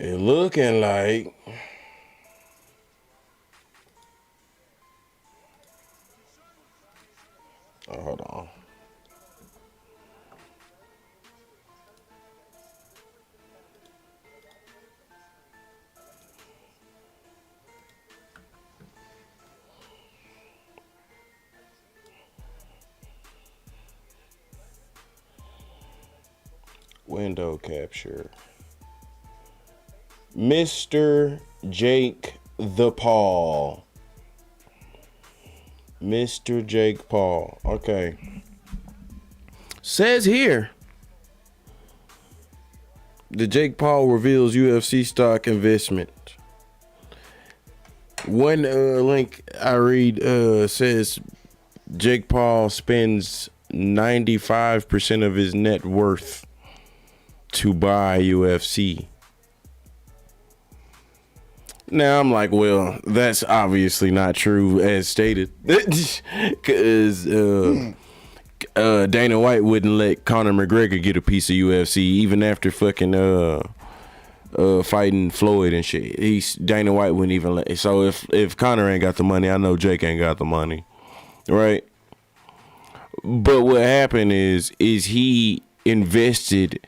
It looking like hold on. Window capture. Mr. Jake the Paul. Mr. Jake Paul. Okay. Says here. The Jake Paul reveals UFC stock investment. One link I read says Jake Paul spends 95% of his net worth to buy UFC. Now I'm like, well, that's obviously not true as stated, because Dana White wouldn't let Conor McGregor get a piece of UFC even after fucking fighting Floyd and shit. Dana White wouldn't even let. So if Conor ain't got the money, I know Jake ain't got the money, right? But what happened is he invested.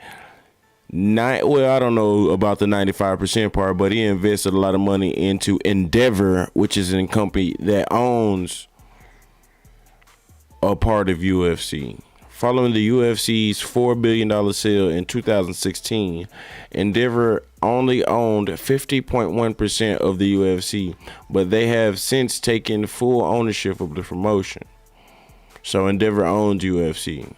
I don't know about the 95% part, but he invested a lot of money into Endeavor, which is a company that owns a part of UFC. Following the UFC's $4 billion sale in 2016, Endeavor only owned 50.1% of the UFC, but they have since taken full ownership of the promotion. So Endeavor owns UFC.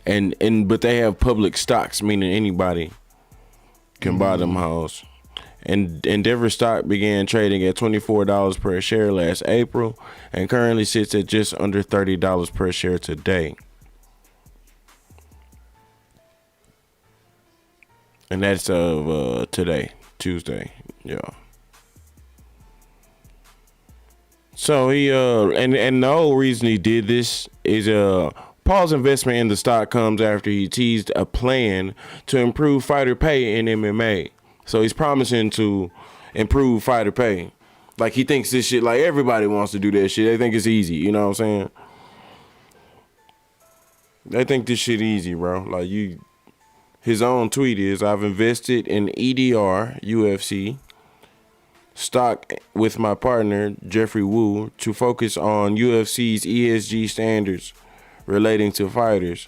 But they have public stocks, meaning anybody can buy them hoes. And Endeavor stock began trading at $24 per share last April and currently sits at just under $30 per share today. And that's of today, Tuesday. Yeah. So he and the whole reason he did this is Paul's investment in the stock comes after he teased a plan to improve fighter pay in MMA. So he's promising to improve fighter pay. Like he thinks this shit, like everybody wants to do that shit. They think it's easy, you know what I'm saying? They think this shit easy, bro. Like his own tweet is, I've invested in EDR, UFC, stock with my partner, Jeffrey Wu, to focus on UFC's ESG standards relating to fighters.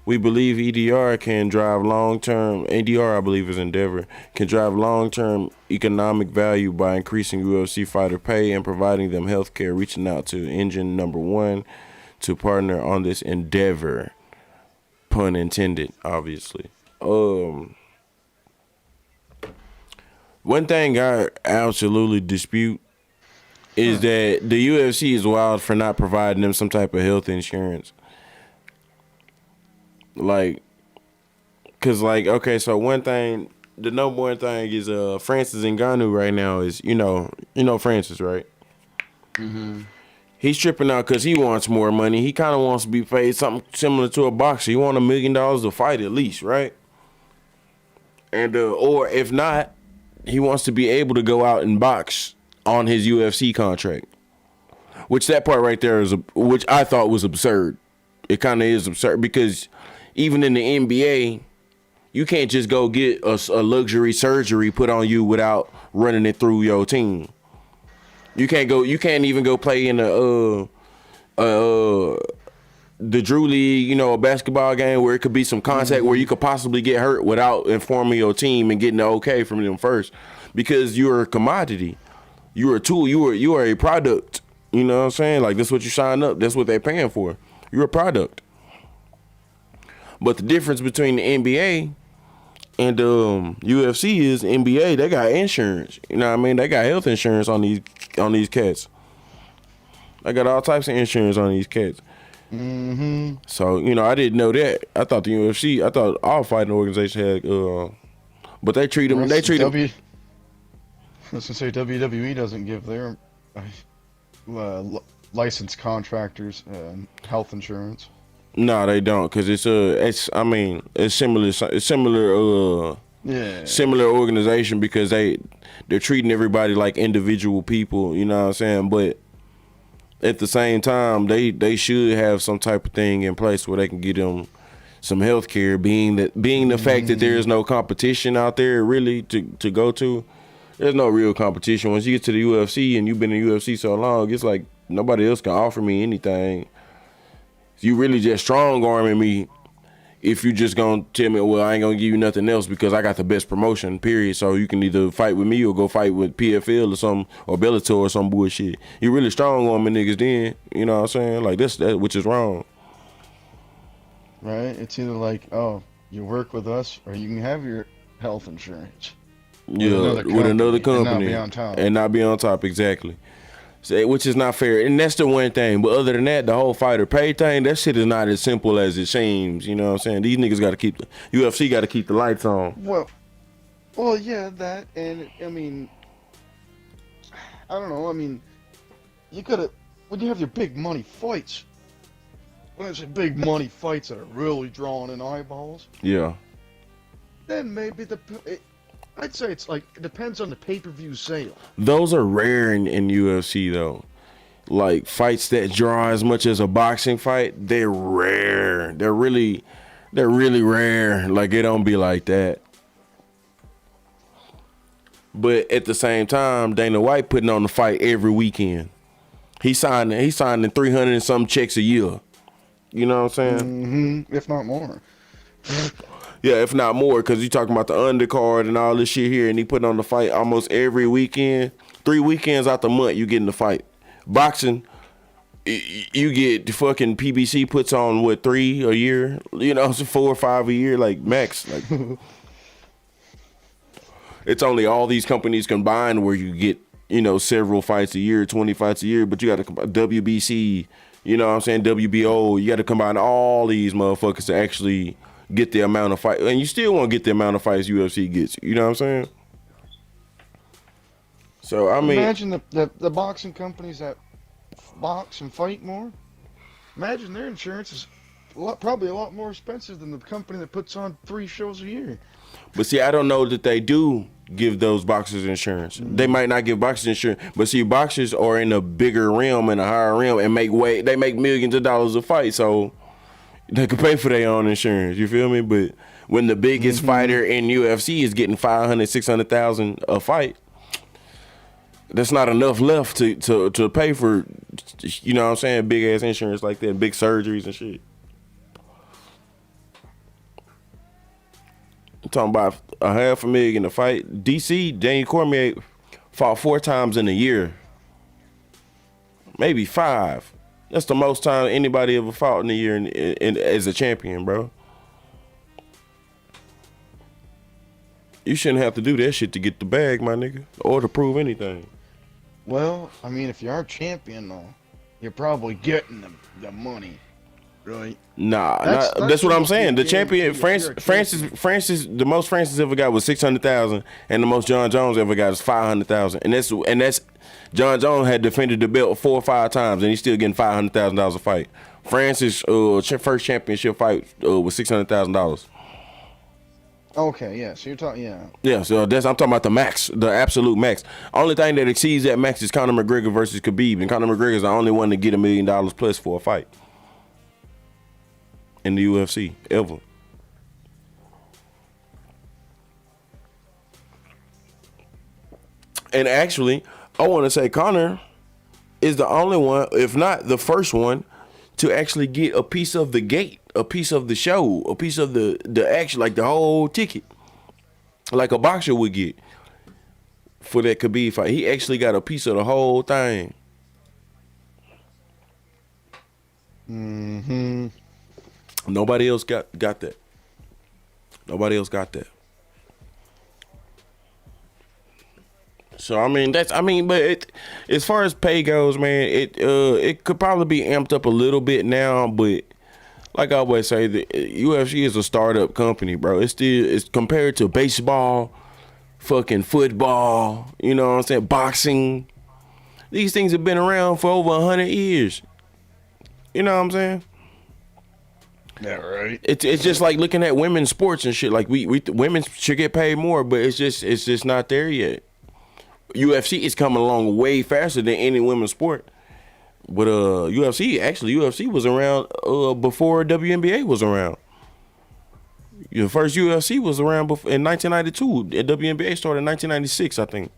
We believe EDR can drive long-term, EDR I believe is Endeavor, can drive long-term economic value by increasing UFC fighter pay and providing them health care, reaching out to engine number one to partner on this endeavor. Pun intended, obviously. One thing I absolutely dispute is that the UFC is wild for not providing them some type of health insurance. Like, cause like, okay, so the number one thing is Francis Ngannou right now is you know Francis, right? Mm-hmm. He's tripping out because he wants more money. He kind of wants to be paid something similar to a boxer. He wants $1 million to fight at least, right? And or if not, he wants to be able to go out and box on his UFC contract. Which that part right there is, which I thought was absurd. It kind of is absurd because even in the NBA, you can't just go get a luxury surgery put on you without running it through your team. You can't even go play in the Drew League, a basketball game where it could be some contact where you could possibly get hurt without informing your team and getting the okay from them first. Because you're a commodity. You're a tool. You are a product. You know what I'm saying? Like, that's what you sign up. That's what they're paying for. You're a product. But the difference between the NBA and UFC is NBA, they got insurance. You know what I mean? They got health insurance on these cats. They got all types of insurance on these cats. Mm-hmm. So, I didn't know that. I thought the UFC, all fighting organizations had, but they treat them. They treat them. I was gonna say WWE doesn't give their licensed contractors health insurance. No, they don't, cause it's similar. It's similar Yeah. similar organization because they're treating everybody like individual people. You know what I'm saying? But at the same time, they should have some type of thing in place where they can get them some health care. Being the fact that there is no competition out there really to go to. There's no real competition. Once you get to the UFC and you've been in the UFC so long, it's like nobody else can offer me anything. You really just strong arming me if you just gonna tell me, well, I ain't gonna give you nothing else because I got the best promotion, period. So you can either fight with me or go fight with PFL or some or Bellator or some bullshit. You really strong on me niggas then, you know what I'm saying? Like that which is wrong. Right? It's either like, oh, you work with us or you can have your health insurance Yeah, with another company and not be on top. and not be on top, exactly. So, which is not fair, and that's the one thing. But other than that, the whole fighter pay thing, that shit is not as simple as it seems. You know what I'm saying? These niggas got to keep the UFC got to keep the lights on. Well, yeah, that, and I mean, I don't know. I mean, you gotta when you have your big money fights. When it's big money fights that are really drawing in eyeballs, Yeah, then maybe I'd say it's like it depends on the pay-per-view sale. those are rare in UFC though. Like fights that draw as much as a boxing fight, they're rare. They're really rare. Like it don't be like that. But at the same time, Dana White putting on the fight every weekend. He signing 300 and some checks a year. You know what I'm saying? If not more. Yeah, if not more, because you talking about the undercard and all this shit here, and he putting on the fight almost every weekend. 3 weekends out the month, you getting the fight. Boxing, you get the fucking PBC puts on what 3 a year, you know, so 4 or 5 a year, like max. Like it's only all these companies combined where you get, you know, several fights a year, 20 fights a year, but you got to combine WBC, you know what I'm saying, WBO. You got to combine all these motherfuckers to actually get the amount of fight, and you still won't get the amount of fights UFC gets. You know what I'm saying? So I mean, Imagine the boxing companies that box and fight more. Imagine their insurance is probably a lot more expensive than the company that puts on 3 shows a year. but see, I don't know that they do give those boxers insurance. They might not give boxers insurance, but see, boxers are in a bigger realm and a higher realm and they make millions of dollars a fight, so they can pay for their own insurance. You feel me? But when the biggest fighter in UFC is getting 500, 600,000 a fight, that's not enough left to pay for, you know what I'm saying, big ass insurance like that, big surgeries and shit. I'm talking about $500,000 a fight. DC, Daniel Cormier fought 4 times in a year. Maybe 5. That's the most time anybody ever fought in a year as a champion, bro. You shouldn't have to do that shit to get the bag, my nigga, or to prove anything. Well, I mean, if you are champion, though, you're probably getting the money, right? Nah, That's that's what I'm almost saying. The guaranteed champion, if you're a champion. Francis, the most Francis ever got was 600,000, and the most John Jones ever got is 500,000, and that's John Jones had defended the belt 4 or 5 times, and he's still getting $500,000 a fight. Francis' first championship fight was $600,000. Okay, yeah. So you're talking, yeah. Yeah, so I'm talking about the max, the absolute max. Only thing that exceeds that max is Conor McGregor versus Khabib, and Conor McGregor is the only one to get $1 million plus for a fight in the UFC ever. And actually, I want to say Conor is the only one, if not the first one, to actually get a piece of the gate, a piece of the show, a piece of the action, like the whole ticket, like a boxer would get for that Khabib fight. He actually got a piece of the whole thing. Nobody else got that. Nobody else got that. So but as far as pay goes, man, it could probably be amped up a little bit now, but like I always say, the UFC is a startup company, bro. It's compared to baseball, fucking football, you know what I'm saying, boxing. These things have been around for over 100 years. You know what I'm saying? Yeah, right. It's just like looking at women's sports and shit. Like we women should get paid more, but it's just not there yet. UFC is coming along way faster than any women's sport. But UFC was around before WNBA was around. The first UFC was around in 1992. The WNBA started in 1996, I think.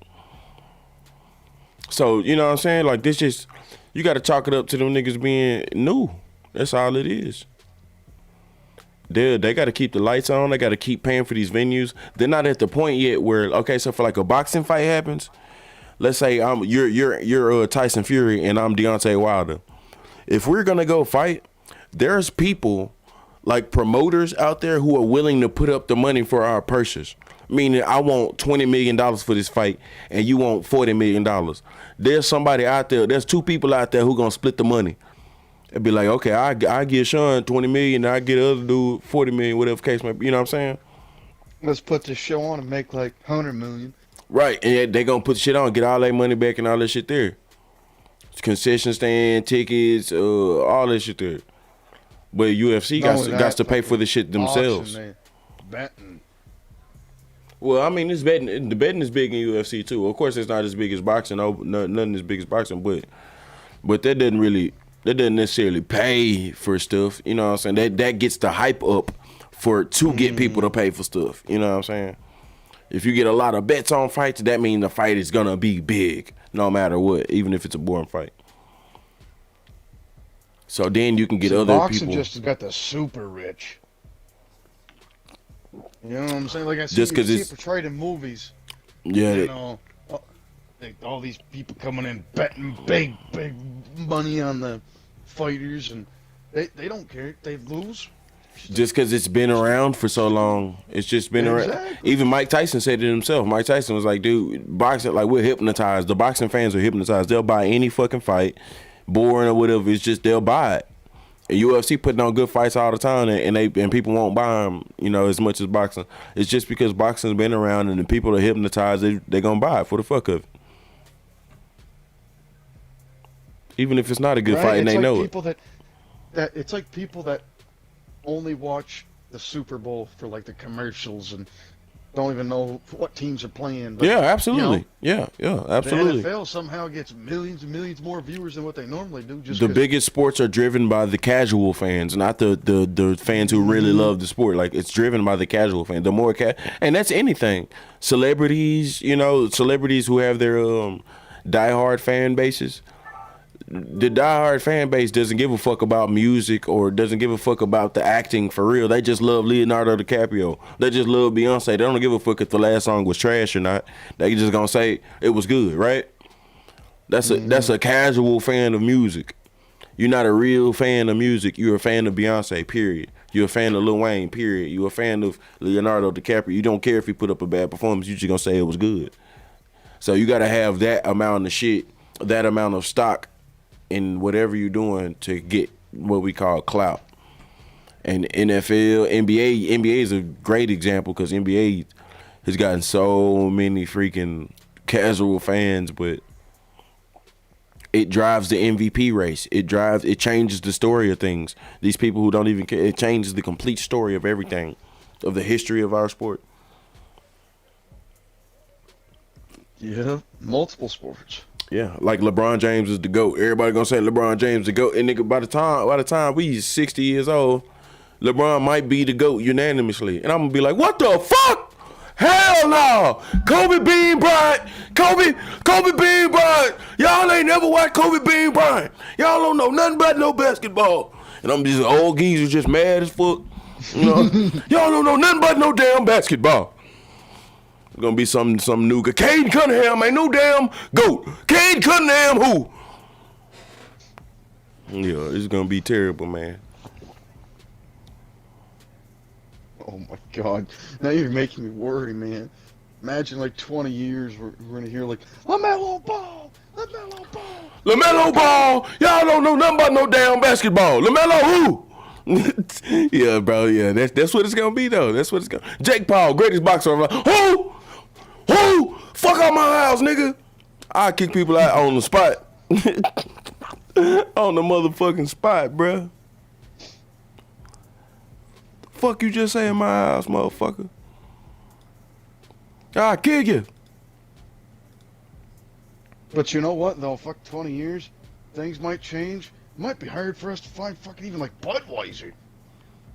So, you know what I'm saying? Like, this just, you got to chalk it up to them niggas being new. That's all it is. They got to keep the lights on. They got to keep paying for these venues. They're not at the point yet where, okay, so for like a boxing fight happens, let's say you're Tyson Fury and I'm Deontay Wilder. If we're going to go fight, there's people like promoters out there who are willing to put up the money for our purses. Meaning I want $20 million for this fight and you want $40 million. There's somebody out there, there's two people out there who gonna split the money. It'd be like, okay, I give Sean $20 million and I get the other dude $40 million, whatever case may be. You know what I'm saying? Let's put this show on and make like $100 million. Right, and they gonna put the shit on, get all their money back and all that shit there. Concession stand, tickets, all that shit there. But UFC got to pay for the shit themselves. Betting. Well, I mean, the betting is big in UFC too. Of course, it's not as big as boxing. Nothing as big as boxing, but that doesn't necessarily pay for stuff. You know what I'm saying? That gets the hype up to get people to pay for stuff. You know what I'm saying? If you get a lot of bets on fights, that means the fight is gonna be big, no matter what, even if it's a boring fight. So then you can get other boxing people. Just got the super rich. You know what I'm saying? Like I see, Just 'cause see it's it portrayed in movies. Yeah. You know, all these people coming in betting big money on the fighters, and they don't care. They lose. Just because it's been around for so long, it's just been around. Even Mike Tyson said it himself. Mike Tyson was like, dude, boxing, like, we're hypnotized. The boxing fans are hypnotized. They'll buy any fucking fight, boring or whatever. It's just they'll buy it. And UFC putting on good fights all the time, and people won't buy them, you know, as much as boxing. It's just because boxing's been around and the people are hypnotized. They're gonna buy it for the fuck of it. Even if it's not a good fight and they know it. It's like people that only watch the Super Bowl for like the commercials and don't even know what teams are playing. But, yeah, absolutely. You know, yeah, absolutely. The NFL somehow gets millions and millions more viewers than what they normally do. The biggest sports are driven by the casual fans, not the fans who really love the sport. Like, it's driven by the casual fan. The more and that's anything. Celebrities, you know, celebrities who have their diehard fan bases. The diehard fan base doesn't give a fuck about music or doesn't give a fuck about the acting for real. They just love Leonardo DiCaprio. They just love Beyonce. They don't give a fuck if the last song was trash or not. They just gonna say it was good, right? That's a casual fan of music. You're not a real fan of music. You're a fan of Beyonce, period. You're a fan of Lil Wayne, period. You're a fan of Leonardo DiCaprio. You don't care if he put up a bad performance. You just gonna say it was good. So you gotta have that amount of shit, that amount of stock in whatever you're doing to get what we call clout. And NFL, NBA is a great example because NBA has gotten so many freaking casual fans, but it drives the MVP race. It changes the story of things. These people who don't even care, it changes the complete story of everything, of the history of our sport. Yeah, multiple sports. Yeah, like LeBron James is the GOAT. Everybody gonna say LeBron James the GOAT. And nigga, by the time we 60 years old, LeBron might be the GOAT unanimously. And I'm gonna be like, what the fuck? Hell no! Kobe Bean Bryant! Kobe Bean Bryant! Y'all ain't never watched Kobe Bean Bryant. Y'all don't know nothing about no basketball. And I'm just old geezer just mad as fuck. You know? Y'all don't know nothing about no damn basketball. It's gonna be some new guy. Cade Cunningham ain't no damn GOAT. Cade Cunningham who? Yeah, it's gonna be terrible, man. Oh my God! Now you're making me worry, man. Imagine like 20 years we're gonna hear like LaMelo Ball. LaMelo Ball. Y'all don't know nothing about no damn basketball. LaMelo who? Yeah, bro. Yeah, that's what it's gonna be though. That's what it's gonna. Jake Paul, greatest boxer. Who? Fuck out my house, nigga. I kick people out on the spot. On the motherfucking spot, bruh. fuck you just say in my house, motherfucker? I'll kick you. But you know what, though? Fuck 20 years. Things might change. It might be hard for us to find fucking even like Budweiser.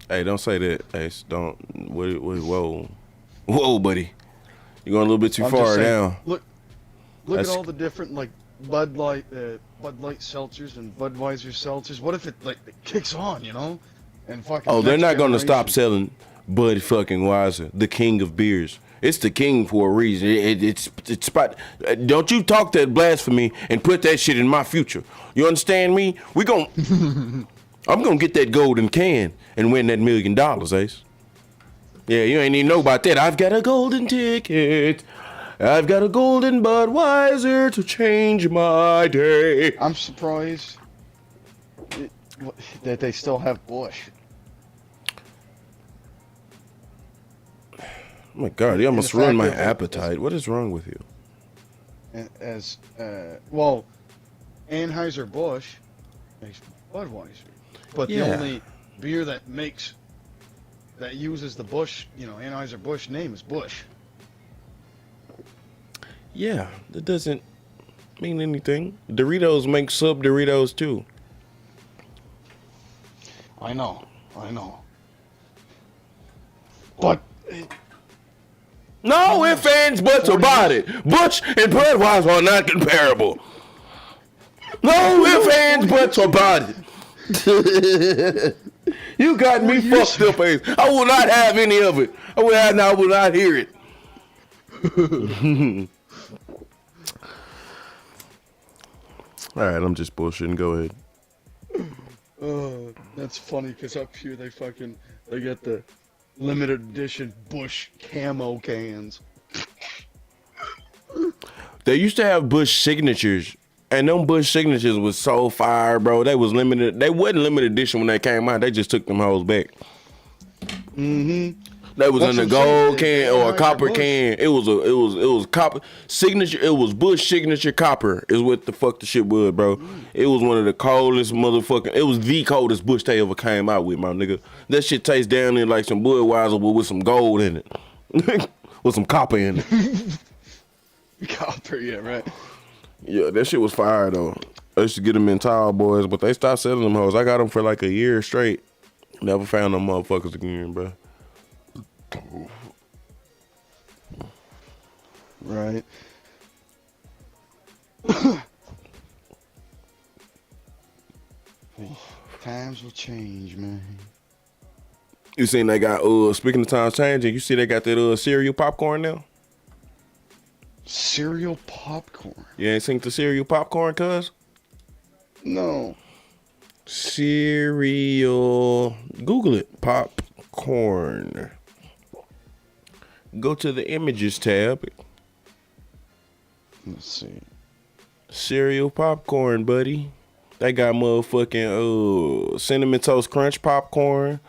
Hey, don't say that, Ace. Don't. Whoa. Whoa, buddy. You're going a little bit too far now. Look at all the different like Bud Light seltzers and Budweiser seltzers. What if it like it kicks on, you know? And fucking. Oh, they're not gonna stop selling Bud fucking Weiser, the king of beers. It's the king for a reason. It's spot. Don't you talk that blasphemy and put that shit in my future. You understand me? I'm gonna get that golden can and win that $1 million, Ace. Yeah, you ain't even know about that. I've got a golden ticket. I've got a golden Budweiser to change my day. I'm surprised that they still have Bush. Oh my God, you almost ruined my appetite. What is wrong with you? Well, Anheuser-Busch makes Budweiser, but the only beer that uses the Busch, Anheuser-Busch name is Busch. Yeah, that doesn't mean anything. Doritos make sub Doritos too. I know. But no ifs, ands, buts about it. Butch and Budweiser are not comparable. No ifs, ands, buts about it. You got me fucked up, Ace. I will not have any of it. I will not hear it. All right, I'm just bullshitting. Go ahead. That's funny because up here they got the limited edition Busch camo cans. They used to have Busch signatures, and them Busch signatures was so fire, bro. They was limited. They wasn't limited edition when they came out. They just took them hoes back. Mm-hmm. They was in a gold can or a copper can. It was copper signature. It was Busch signature copper is what the fuck the shit was, bro. It was one of the coldest motherfucking. It was the coldest Busch they ever came out with, my nigga. That shit tastes down there like some Budweiser with some gold in it, with some copper in it. Copper, yeah, right. Yeah, that shit was fire though. I used to get them in Tall Boys, but they stopped selling them hoes. I got them for like a year straight. Never found them motherfuckers again, bro. Right. Times will change, man. You seen they got speaking of times changing, you see they got that cereal popcorn now? Cereal popcorn? You ain't seen the cereal popcorn, cuz? No. Cereal. Google it. Popcorn. Go to the images tab. Let's see. Cereal popcorn, buddy. They got motherfucking Cinnamon Toast Crunch popcorn,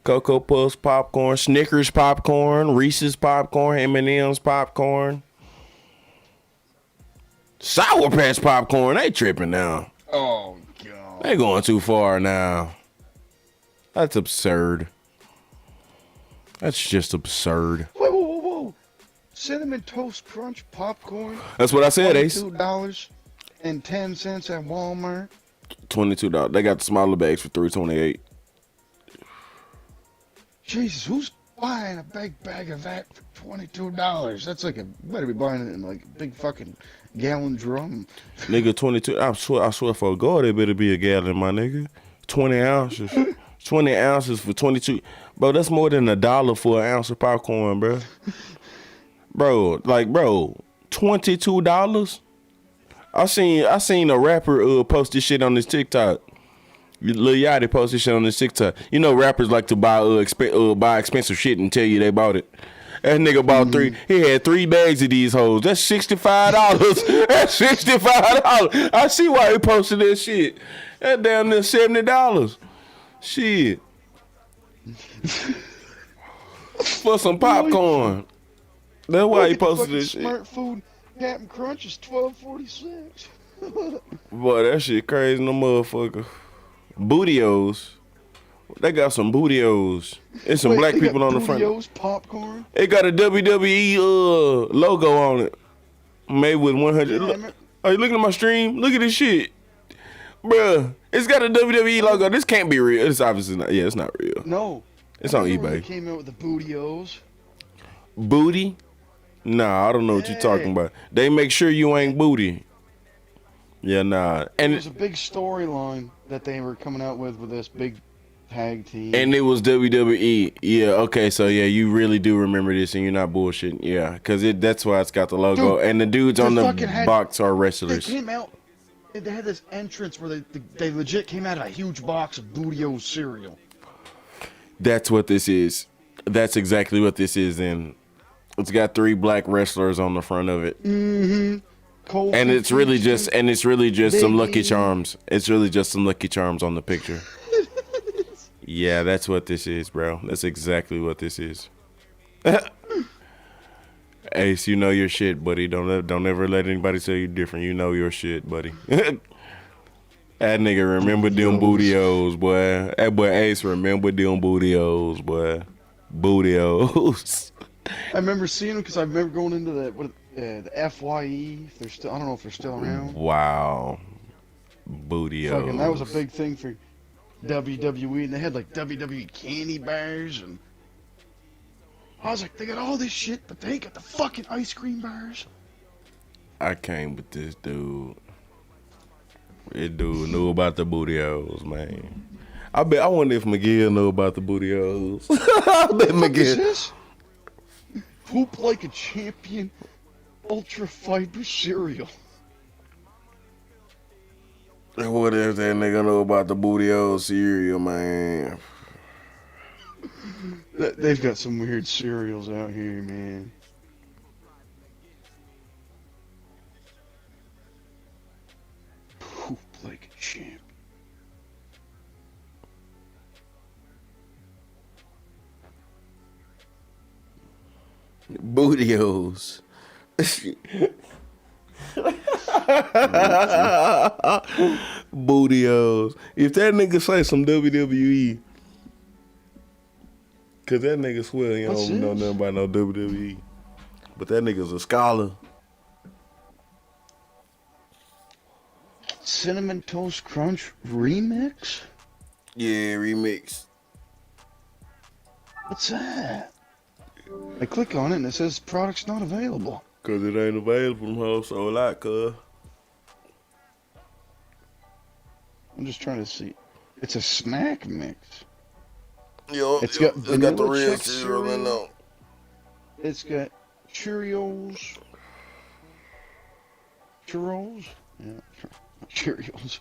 Cocoa Puffs popcorn, Snickers popcorn, Reese's popcorn, M&M's popcorn, Sour Patch popcorn. They tripping now. Oh, God. They going too far now. That's absurd. That's just absurd. Whoa. Cinnamon Toast Crunch popcorn. That's what I said, Ace. $22.10 at Walmart. $22. They got the smaller bags for $3.28. Jesus, who's buying a big bag of that for $22? That's like better be buying it in like a big fucking gallon drum. Nigga, 22. I swear for God, it better be a gallon, my nigga. 20 ounces. 20 ounces for 22. Bro, that's more than $1 for an ounce of popcorn, bro. Bro, $22? I seen a rapper post this shit on his TikTok. Lil Yachty posted shit on his TikTok. You know rappers like to buy expensive shit and tell you they bought it. That nigga bought three. He had 3 bags of these hoes. That's $65. That's $65. I see why he posted that shit. That damn near $70. Shit. For some popcorn. That's why he posted this shit. Smart Food Captain Crunch is $12.46. Boy, that shit crazy, no motherfucker. Bootios. They got some bootios. There's some Wait, black they got people on the front. Bootios popcorn? It got a WWE logo on it. Made with 100. Yeah, Look, are you looking at my stream? Look at this shit. Bruh, it's got a WWE logo. This can't be real. It's obviously not. Yeah, it's not real. No. It's I on remember when eBay. they came out with the Bootios. Booty? Nah, I don't know what you're talking about. They make sure you ain't booty. Yeah, nah. And there's a big storyline that they were coming out with this big tag team. And it was WWE. Yeah, okay, so yeah, you really do remember this and you're not bullshitting. Yeah, because that's why it's got the logo. Dude, and the dudes on the box are they wrestlers. came out. They had this entrance where they legit came out of a huge box of Bootios cereal. That's what this is. That's exactly what this is. And it's got 3 black wrestlers on the front of it. Mm-hmm. And it's really just some Lucky Charms. It's really just some Lucky Charms on the picture. Yeah, that's what this is, bro. That's exactly what this is. Ace, you know your shit, buddy. Don't ever let anybody tell you different. You know your shit, buddy. That nigga remember them bootios, boy. That boy Ace remember them bootios, boy. Bootios. I remember seeing them because I remember going into the FYE. If they're still, I don't know if they're still around. Wow. Bootios. Fucking, that was a big thing for WWE, and they had like WWE candy bars, and I was like, they got all this shit, but they ain't got the fucking ice cream bars. I came with this dude. This dude knew about the bootios, man. I wonder if Miguel knew about the bootios. I bet Miguel. Poop like a champion, ultra fiber cereal. What if that nigga know about the bootios cereal, man? They've got some weird cereals out here, man. Poop like a champ. Bootios. Bootios. If that nigga say some WWE, cause that nigga swear he don't know nothing about no WWE. But that nigga's a scholar. Cinnamon Toast Crunch remix? Yeah, remix. What's that? I click on it and it says product's not available. Cause it ain't available from her, so a lot, cuz. I'm just trying to see. It's a snack mix. Yo, it's got the real cereal in there. It's got Cheerios. Churros? Yeah, Cheerios.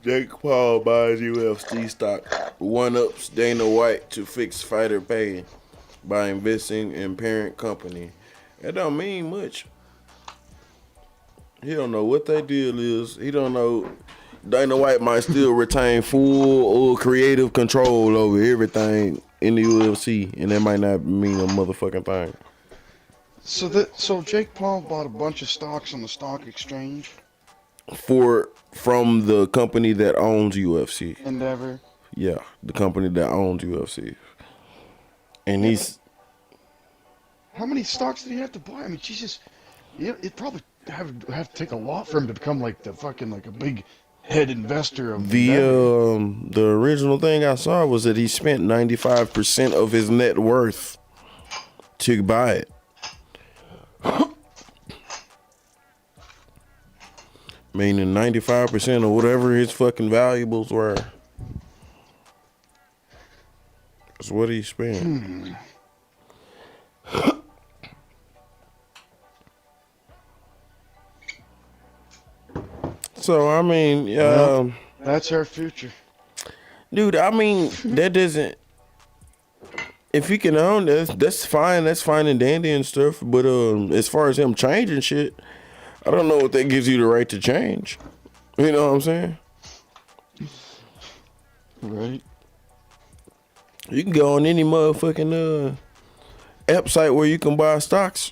Jake Paul buys UFC stock. One-ups Dana White to fix fighter pay by investing in parent company. That don't mean much. He don't know what that deal is. He don't know. Dana White might still retain full or creative control over everything in the UFC, and that might not mean a motherfucking thing. So Jake Paul bought a bunch of stocks on the stock exchange. From the company that owns UFC. Endeavor. Yeah, the company that owns UFC. And he's. How many stocks did he have to buy? I mean, Jesus, it probably have to take a lot for him to become like a big head investor of the original thing I saw was that he spent 95% of his net worth to buy it. Meaning 95% of whatever his fucking valuables were. That's what he spent. So I mean, Well, that's our future. dude, I mean that doesn't. If he can own that's fine. That's fine and dandy and stuff. But as far as him changing shit, I don't know what that gives you the right to change. You know what I'm saying? Right. You can go on any motherfucking app site where you can buy stocks.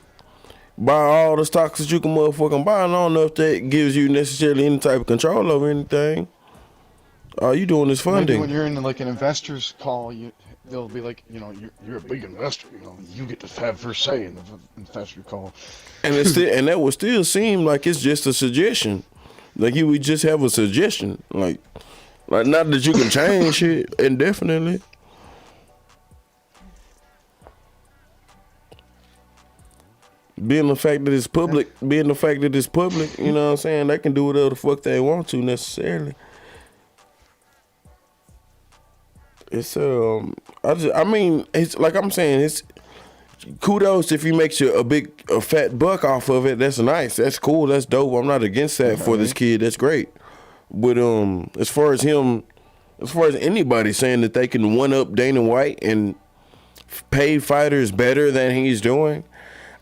Buy all the stocks that you can motherfucking buy. And I don't know if that gives you necessarily any type of control over anything. All you doing is funding. Maybe when you're in like an investor's call, they'll be like, you're a big investor. You get to have first say in the investor call. And and that would still seem like it's just a suggestion. Like you would just have a suggestion. Like not that you can change shit indefinitely. Being the fact that it's public, you know what I'm saying, they can do whatever the fuck they want to necessarily. It's I mean, it's like I'm saying, it's kudos if he makes you a fat buck off of it. That's nice. That's cool. That's dope. I'm not against that for this kid. That's great. But as far as anybody saying that they can one up Dana White and pay fighters better than he's doing,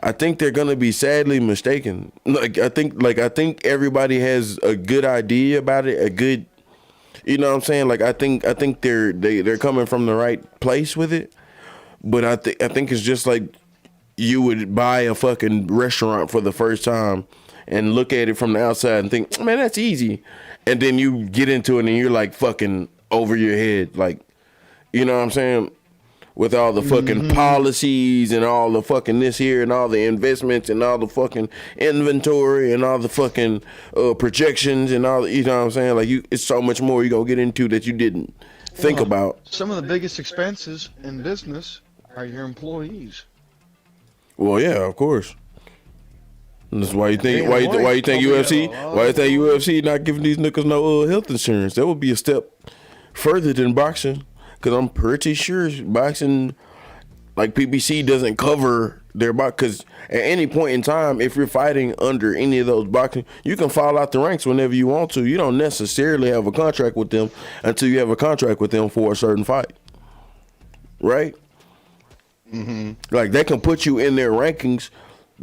I think they're gonna be sadly mistaken. I think everybody has a good idea about it, a good, you know what I'm saying? Like I think they're coming from the right place with it. But I think it's just like you would buy a fucking restaurant for the first time and look at it from the outside and think, man, that's easy. And then you get into it and you're like fucking over your head, like, you know what I'm saying? With all the fucking policies and all the fucking this here and all the investments and all the fucking inventory and all the fucking projections and all the, you know what I'm saying? Like it's so much more you're gonna get into that you didn't think about. Some of the biggest expenses in business are your employees. Well, yeah, of course. And that's why you think UFC not giving these niggas no health insurance. That would be a step further than boxing. Because I'm pretty sure boxing, like PBC, doesn't cover their box. Because at any point in time, if you're fighting under any of those boxing, you can fall out the ranks whenever you want to. You don't necessarily have a contract with them until you have a contract with them for a certain fight. Right? Mm-hmm. Like, they can put you in their rankings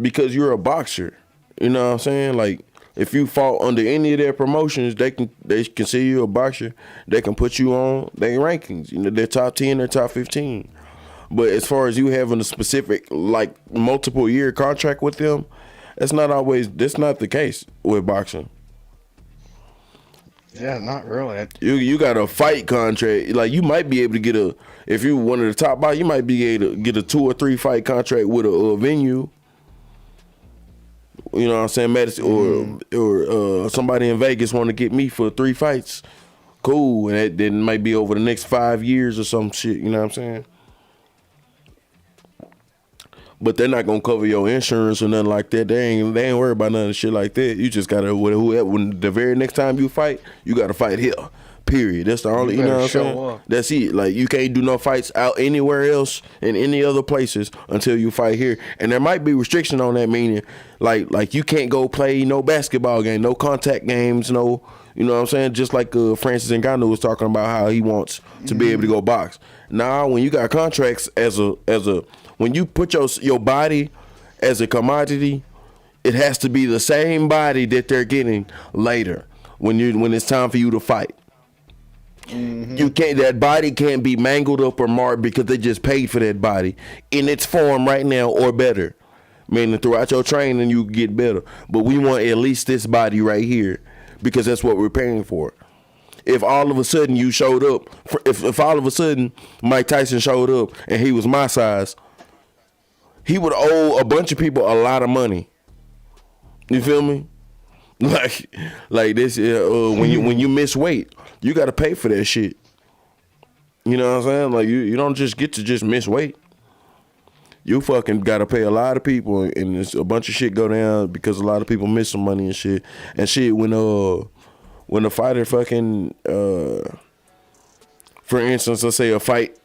because you're a boxer. You know what I'm saying? Like, if you fall under any of their promotions, they consider you a boxer. They can put you on their rankings. You know, their top 10, their top 15. But as far as you having a specific, like, multiple year contract with them, that's not the case with boxing. Yeah, not really. You got a fight contract. Like, you might be able to get if you're one of the top boxers, you might be able to get a 2 or 3 fight contract with a venue. You know what I'm saying? Madison or somebody in Vegas want to get me for 3 fights. Cool. And that might be over the next 5 years or some shit. You know what I'm saying? But they're not gonna cover your insurance or nothing like that. They ain't worried about none of shit like that. You just gotta when the very next time you fight, you gotta fight here. Period. That's the only, you know what I'm saying? Up. That's it. Like, you can't do no fights out anywhere else in any other places until you fight here. And there might be restriction on that, meaning like you can't go play no basketball game, no contact games, no, you know what I'm saying? Just like Francis Ngannou was talking about how he wants to be able to go box. Now, when you got contracts when you put your body as a commodity, it has to be the same body that they're getting later when it's time for you to fight. Mm-hmm. That body can't be mangled up or marred because they just paid for that body in its form right now or better. Meaning throughout your training you get better. But we want at least this body right here because that's what we're paying for. If all of a sudden you showed up, if all of a sudden Mike Tyson showed up and he was my size, he would owe a bunch of people a lot of money. You feel me? Like this when you miss weight, you got to pay for that shit. You know what I'm saying? Like you don't just get to just miss weight. You fucking got to pay a lot of people, and there's a bunch of shit go down because a lot of people miss some money and shit. And shit when the fighter fucking for instance, let's say a fight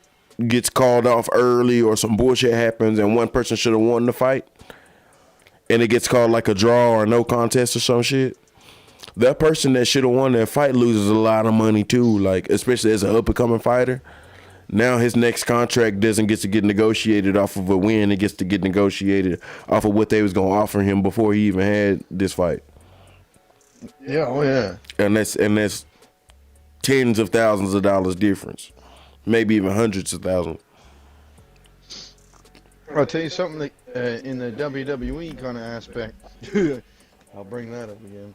gets called off early or some bullshit happens and one person should have won the fight and it gets called like a draw or no contest or some shit. That person that should have won that fight loses a lot of money too. Like especially as an up and coming fighter. Now his next contract doesn't get to get negotiated off of a win. It gets to get negotiated off of what they was gonna offer him before he even had this fight. Yeah, oh yeah. And that's tens of thousands of dollars difference, maybe even hundreds of thousands. I'll tell you something that in the WWE kind of aspect. I'll bring that up again.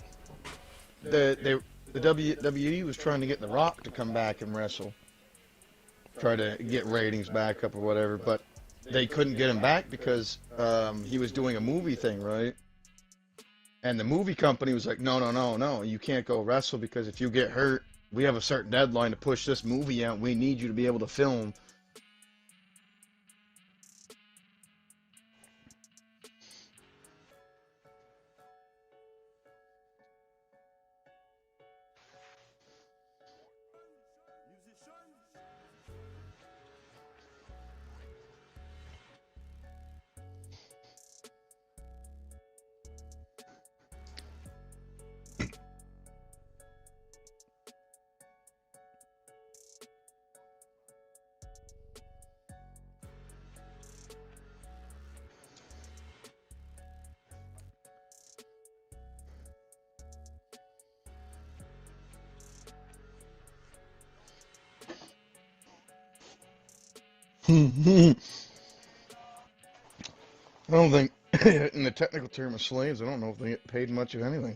The WWE was trying to get The Rock to come back and wrestle, try to get ratings back up or whatever, but they couldn't get him back because he was doing a movie thing, right? And the movie company was like, no, no, no, no, you can't go wrestle because if you get hurt, we have a certain deadline to push this movie out. We need you to be able to film. I don't think, in the technical term of slaves, I don't know if they get paid much of anything.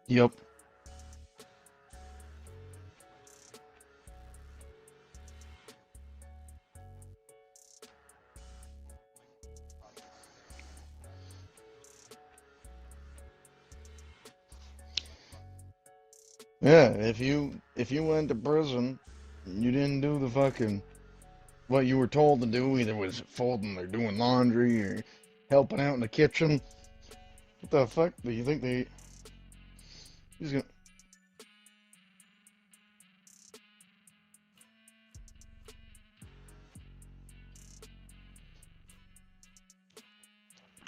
Yep. Yeah, if you went to prison, you didn't do the fucking what you were told to do, either was folding or doing laundry or helping out in the kitchen. What the fuck do you think they? He's gonna.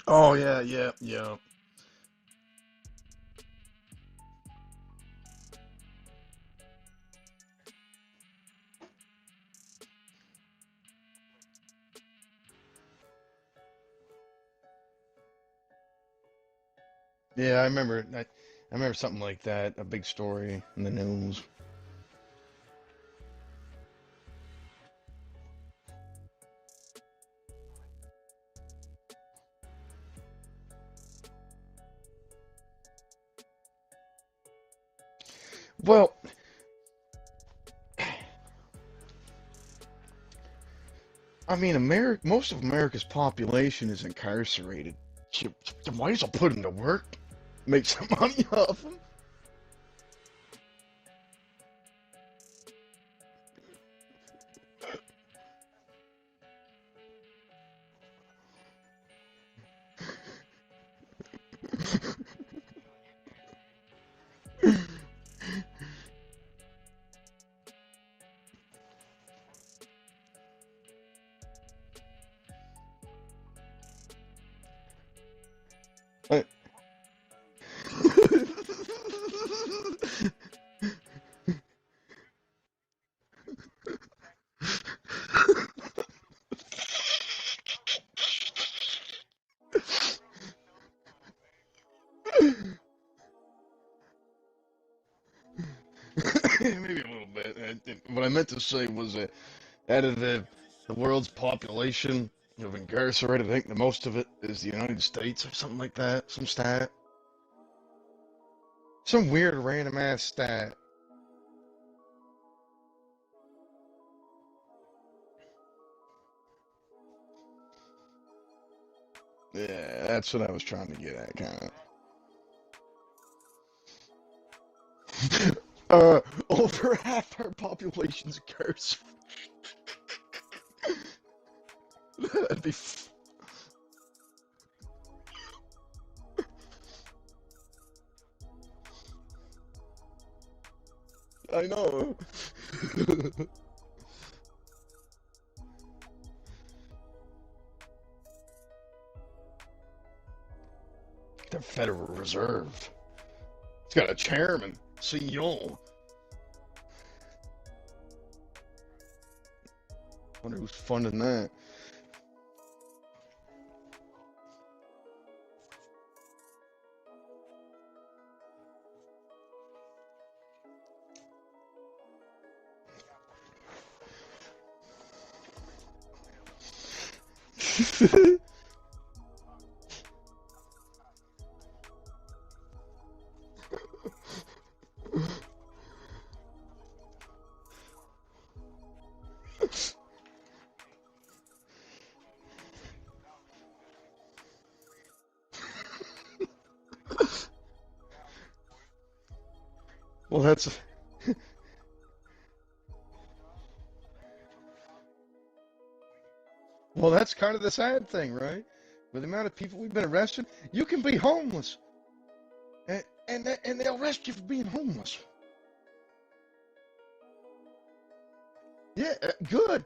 Oh yeah, yeah, yeah. Yeah, I remember. I remember something like that. A big story in the news. Well, I mean, America. Most of America's population is incarcerated. You might as well put them to work, make some money off them. Maybe a little bit. What I meant to say was that out of the world's population of incarcerated, I think the most of it is the United States or something like that. Some stat. Some weird random ass stat. Yeah, that's what I was trying to get at, kind of. Over half our population's cursed. That'd be. I know. The Federal Reserve. It's got a chairman, CEO. Wonder who's funding that. Well, that's. Well, that's kind of the sad thing, right? With the amount of people we've been arrested, you can be homeless, and they'll arrest you for being homeless. Yeah, good.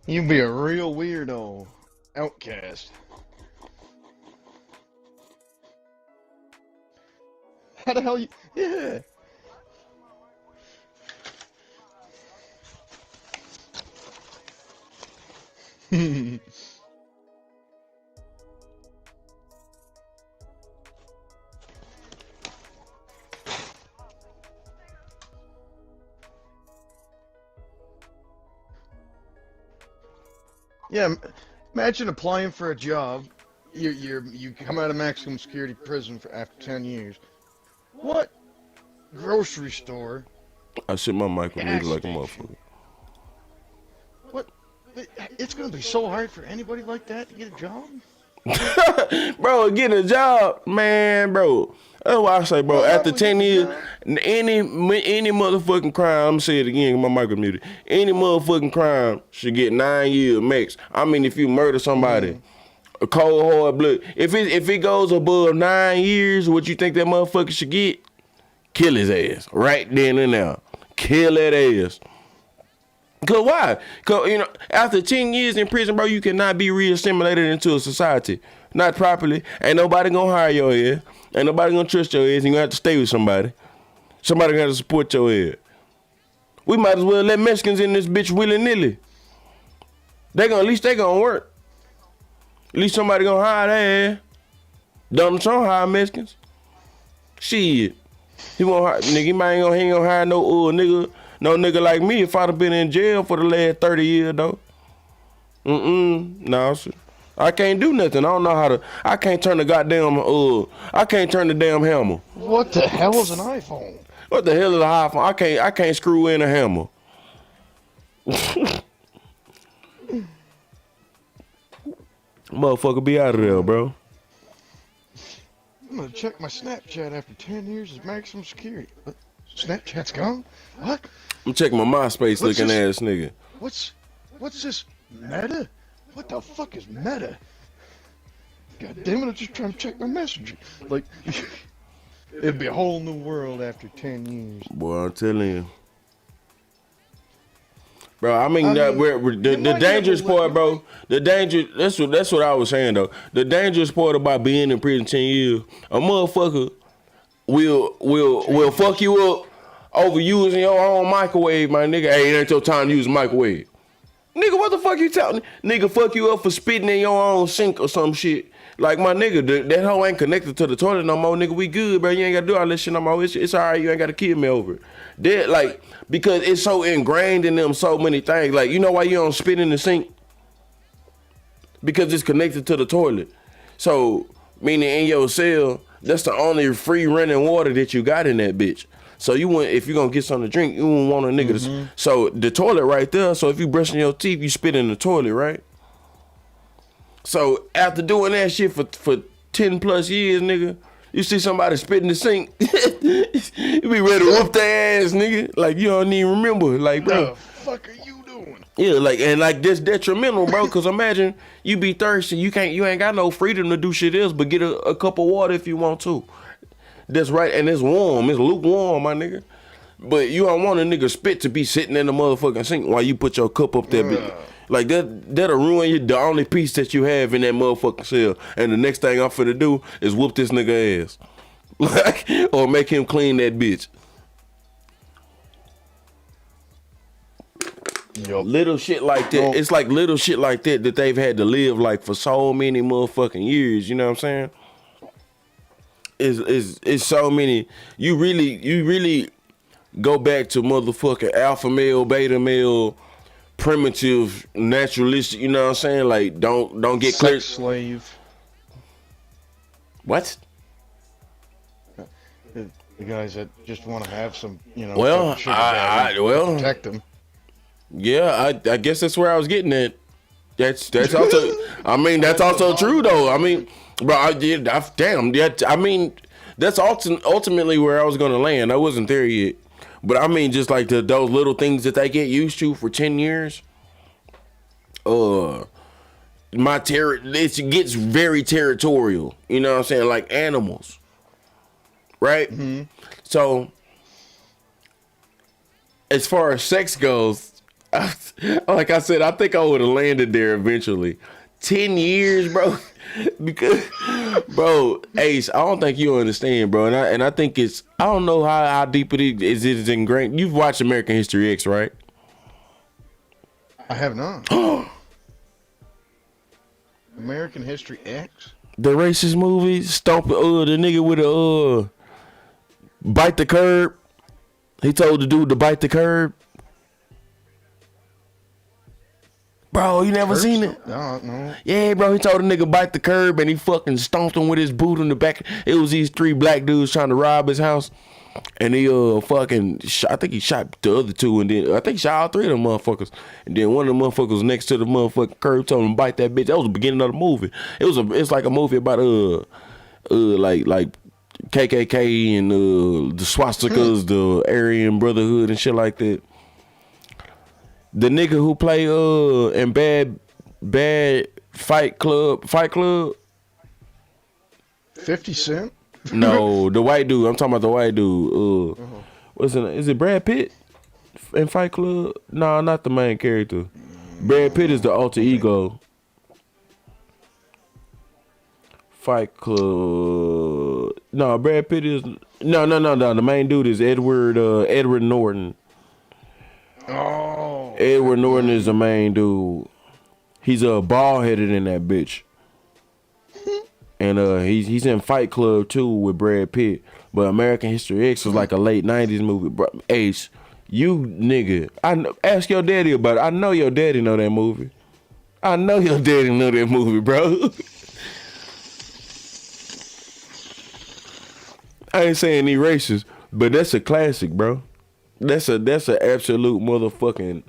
You'd be a real weirdo, outcast. How the hell you? Yeah. Yeah, imagine applying for a job. You come out of maximum security prison for after 10 years. What grocery store? I sit my mic with me Gas like a station. motherfucker. What? It's gonna be so hard for anybody like that to get a job. Bro, getting a job, man, bro. That's why I say, bro, Well, after not only 10 getting a years, job. any motherfucking crime, I'm gonna say it again, my mic muted. Any motherfucking crime should get 9 years max. I mean, if you murder somebody, a cold hard blood. If it goes above 9 years, what you think that motherfucker should get? Kill his ass right then and now. Kill that ass. Cause why? Cause after 10 years in prison, bro, you cannot be reassimilated into a society. Not properly. Ain't nobody gonna hire your ass. Ain't nobody gonna trust your ass. And you gonna have to stay with somebody. Somebody gonna have to support your ass. We might as well let Mexicans in this bitch willy-nilly. At least they gonna work. At least somebody gonna hire their ass. Donald Trump hire Mexicans. Shit. He won't hire nigga. He ain't gonna hire no nigga like me if I'd have been in jail for the last 30 years though. No, sir. I can't do nothing. I don't know how to. I can't turn the goddamn. I can't turn the damn hammer. What the hell is an iPhone? What the hell is an iPhone? I can't screw in a hammer. Motherfucker, be out of there, bro. I'm gonna check my Snapchat after 10 years of maximum security. What? Snapchat's gone? What? I'm checking my MySpace What's looking this? ass nigga. What's this? Meta? What the fuck is Meta? God damn it, I'm just trying to check my messenger. Like, it'd be a whole new world after 10 years. Boy, I'm telling you. Bro, I mean the dangerous part, bro. The danger. That's what I was saying though. The dangerous part about being in prison 10 years, a motherfucker will fuck you up overusing your own microwave, my nigga. Hey, it ain't your time to use a microwave. Nigga, what the fuck you telling? Nigga, fuck you up for spitting in your own sink or some shit. Like, my nigga, that hoe ain't connected to the toilet no more, nigga. We good, bro. You ain't gotta do all this shit no more. It's all right. You ain't gotta kill me over it. That, like, because it's so ingrained in them so many things. Like, you know why you don't spit in the sink? Because it's connected to the toilet. So, meaning in your cell, that's the only free running water that you got in that bitch. So you want, if you're gonna get something to drink, you won't want a nigga to. So the toilet right there. So if you brushing your teeth, you spit in the toilet, right? So after doing that shit for 10 plus years, nigga, you see somebody spit in the sink, you be ready to whoop their ass, nigga. Like you don't even remember, like bro. The fuck are you doing? Yeah, like and like that's detrimental, bro. Cause imagine you be thirsty, you ain't got no freedom to do shit else but get a cup of water if you want to. That's right, and it's warm. It's lukewarm, my nigga. But you don't want a nigga spit to be sitting in the motherfucking sink while you put your cup up there. Like that'll ruin you, the only piece that you have in that motherfucking cell. And the next thing I'm finna do is whoop this nigga ass. Like, or make him clean that bitch. Yo. Little shit like that. It's like little shit like that they've had to live like for so many motherfucking years. You know what I'm saying? It's so many. You really go back to motherfucking alpha male, beta male, primitive, naturalistic. You know what I'm saying? Like don't get clear. Sex slave. What? The guys that just want to have some, you know. Well, well, protect them. Yeah, I guess that's where I was getting at. That's also. I mean, that's also true though. I mean. Bro, I mean, that's ultimately where I was gonna land. I wasn't there yet, but I mean, just like those little things that they get used to for 10 years. It gets very territorial. You know what I'm saying? Like animals, right? Mm-hmm. So, as far as sex goes, like I said, I think I would have landed there eventually. 10 years, bro. Because, bro, Ace, I don't think you understand, bro. And I think I don't know how deep it is. It's ingrained. You've watched American History X, right? I have not. American History X? The racist movie, stomp the nigga with a bite the curb. He told the dude to bite the curb. Bro, you never seen it? No. Yeah, bro, he told a nigga bite the curb and he fucking stomped him with his boot in the back. It was these 3 black dudes trying to rob his house. And he fucking shot, I think he shot the other 2 and then I think he shot all 3 of them motherfuckers. And then one of the motherfuckers next to the motherfucking curb told him to bite that bitch. That was the beginning of the movie. It's like a movie about like KKK and the swastikas, the Aryan Brotherhood and shit like that. The nigga who play in bad Fight Club. 50 Cent? No, the white dude. I'm talking about the white dude. What's it? Is it Brad Pitt in Fight Club? No, not the main character. Brad Pitt is the alter ego. Fight Club. No, Brad Pitt is no. The main dude is Edward Norton. Oh. Edward Norton is the main dude. He's bald headed in that bitch. And he's in Fight Club too with Brad Pitt. But American History X was like a late 90s movie. Bro, Ace, you nigga. Ask your daddy about it. I know your daddy know that movie. I know your daddy know that movie, bro. I ain't saying he racist, but that's a classic, bro. That's an absolute motherfucking,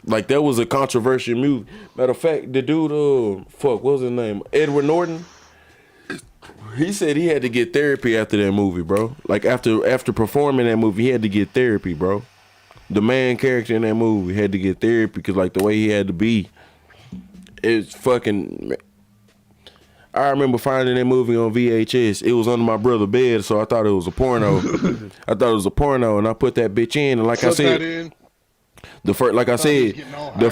like, that was a controversial movie. Matter of fact, the dude, what was his name? Edward Norton. He said he had to get therapy after that movie, bro. Like after performing that movie, he had to get therapy, bro. The main character in that movie had to get therapy because like the way he had to be, it's fucking. I remember finding that movie on VHS. It was under my brother's bed, so I thought it was a porno. and I put that bitch in, and like I said, the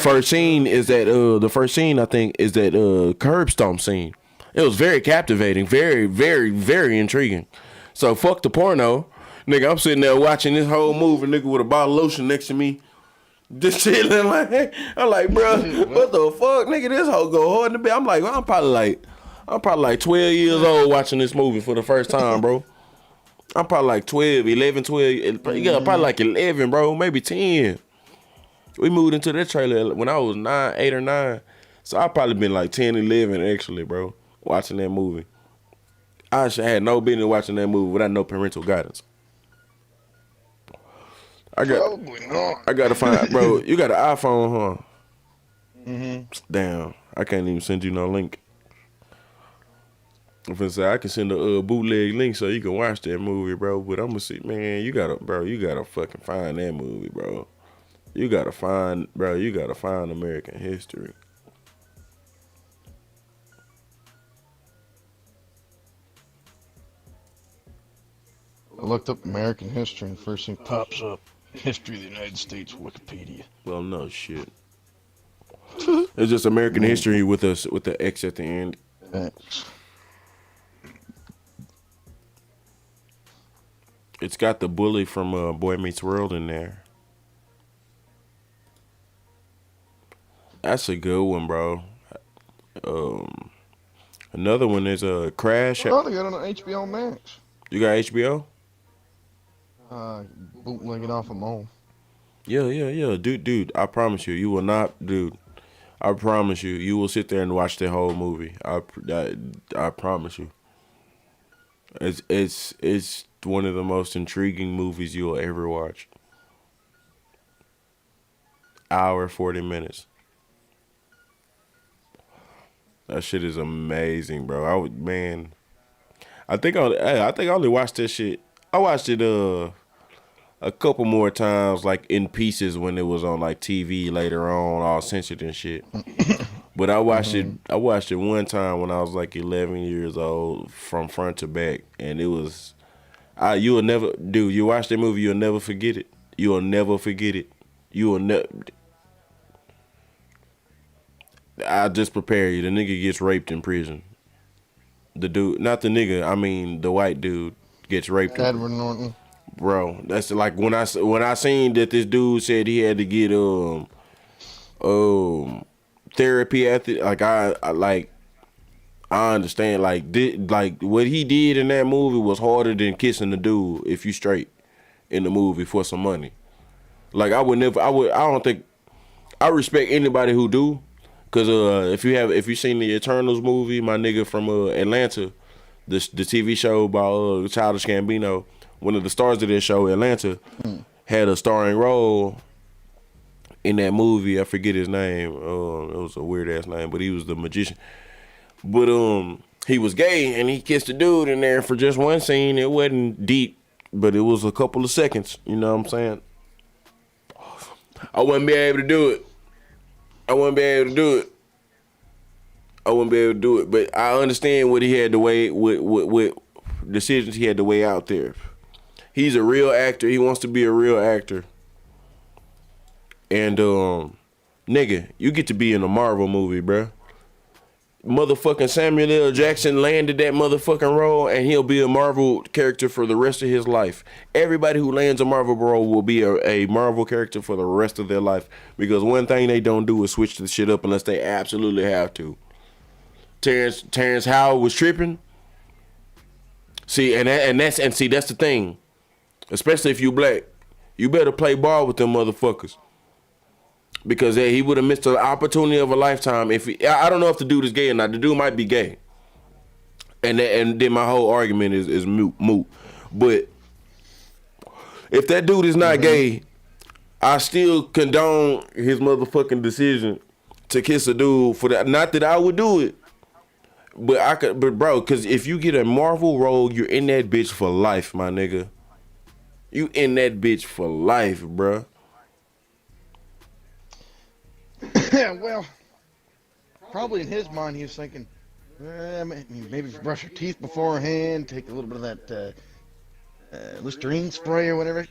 first scene is that I think is that curb stomp scene. It was very captivating, very, very, very intriguing. So fuck the porno. Nigga, I'm sitting there watching this whole movie, nigga, with a bottle of lotion next to me. Just chilling like, I'm like, bro, what the fuck, nigga? This hoe go hard in the bed. I'm like, I'm probably like 12 years old watching this movie for the first time, bro. I'm probably like 12, 11, 12. Yeah, probably like 11, bro, maybe 10. We moved into that trailer when I was 8 or 9. So I probably been like 10, 11 actually, bro, watching that movie. I should had no business watching that movie without no parental guidance. Probably not. I gotta find, bro. You got an iPhone, huh? Mm-hmm. Damn, I can't even send you no link. If I say I can send a bootleg link so you can watch that movie, bro. But I'm gonna see, man. You gotta fucking find that movie, bro. You gotta find American History. I looked up American history and the first thing pops up. History of the United States, Wikipedia. Well, no shit. It's just American history with the X at the end. X. It's got the bully from Boy Meets World in there. That's a good one, bro. Another one is a Crash. Oh, they got it on HBO Max. You got HBO? Bootlegging off of Mo. Yeah. Dude, I promise you, you will not, dude. I promise you, you will sit there and watch the whole movie. I promise you. It's one of the most intriguing movies you'll ever watch. Hour 40 minutes. That shit is amazing, bro. I think I only watched that shit. I watched it a couple more times, like in pieces when it was on like TV later on, all censored and shit. But I watched it. I watched it one time when I was like 11 years old, from front to back, and it was. You will never, dude. You watch that movie, you'll never forget it. You will never forget it. You will never. I just prepare you. The nigga gets raped in prison. The dude, not the nigga. I mean, the white dude gets raped. Edward Norton. Bro, that's like when I seen that this dude said he had to get therapy after. Like I understand. Like what he did in that movie was harder than kissing the dude if you straight in the movie for some money. Like I don't think I respect anybody who do. Cause if you seen the Eternals movie, my nigga from Atlanta, the TV show about Childish Gambino, one of the stars of that show, Atlanta, had a starring role in that movie. I forget his name. It was a weird ass name, but he was the magician. But he was gay and he kissed a dude in there for just one scene. It wasn't deep, but it was a couple of seconds. You know what I'm saying? I wouldn't be able to do it. I wouldn't be able to do it, but I understand what he had to weigh, what decisions he had to weigh out there. He's a real actor. He wants to be a real actor. And, nigga, you get to be in a Marvel movie, bruh. Motherfucking Samuel L. Jackson landed that motherfucking role, and he'll be a Marvel character for the rest of his life. Everybody who lands a Marvel role will be a Marvel character for the rest of their life, because one thing they don't do is switch the shit up unless they absolutely have to. Terrence Howard was tripping. See, that's the thing. Especially if you black, you better play ball with them motherfuckers. Because he would have missed the opportunity of a lifetime. I don't know if the dude is gay or not. The dude might be gay, and then my whole argument is moot. But if that dude is not gay, I still condone his motherfucking decision to kiss a dude for that. Not that I would do it, but I could. But bro, because if you get a Marvel role, you're in that bitch for life, my nigga. You in that bitch for life, bro. Yeah, well, probably in his mind he was thinking, maybe brush your teeth beforehand, take a little bit of that Listerine spray or whatever.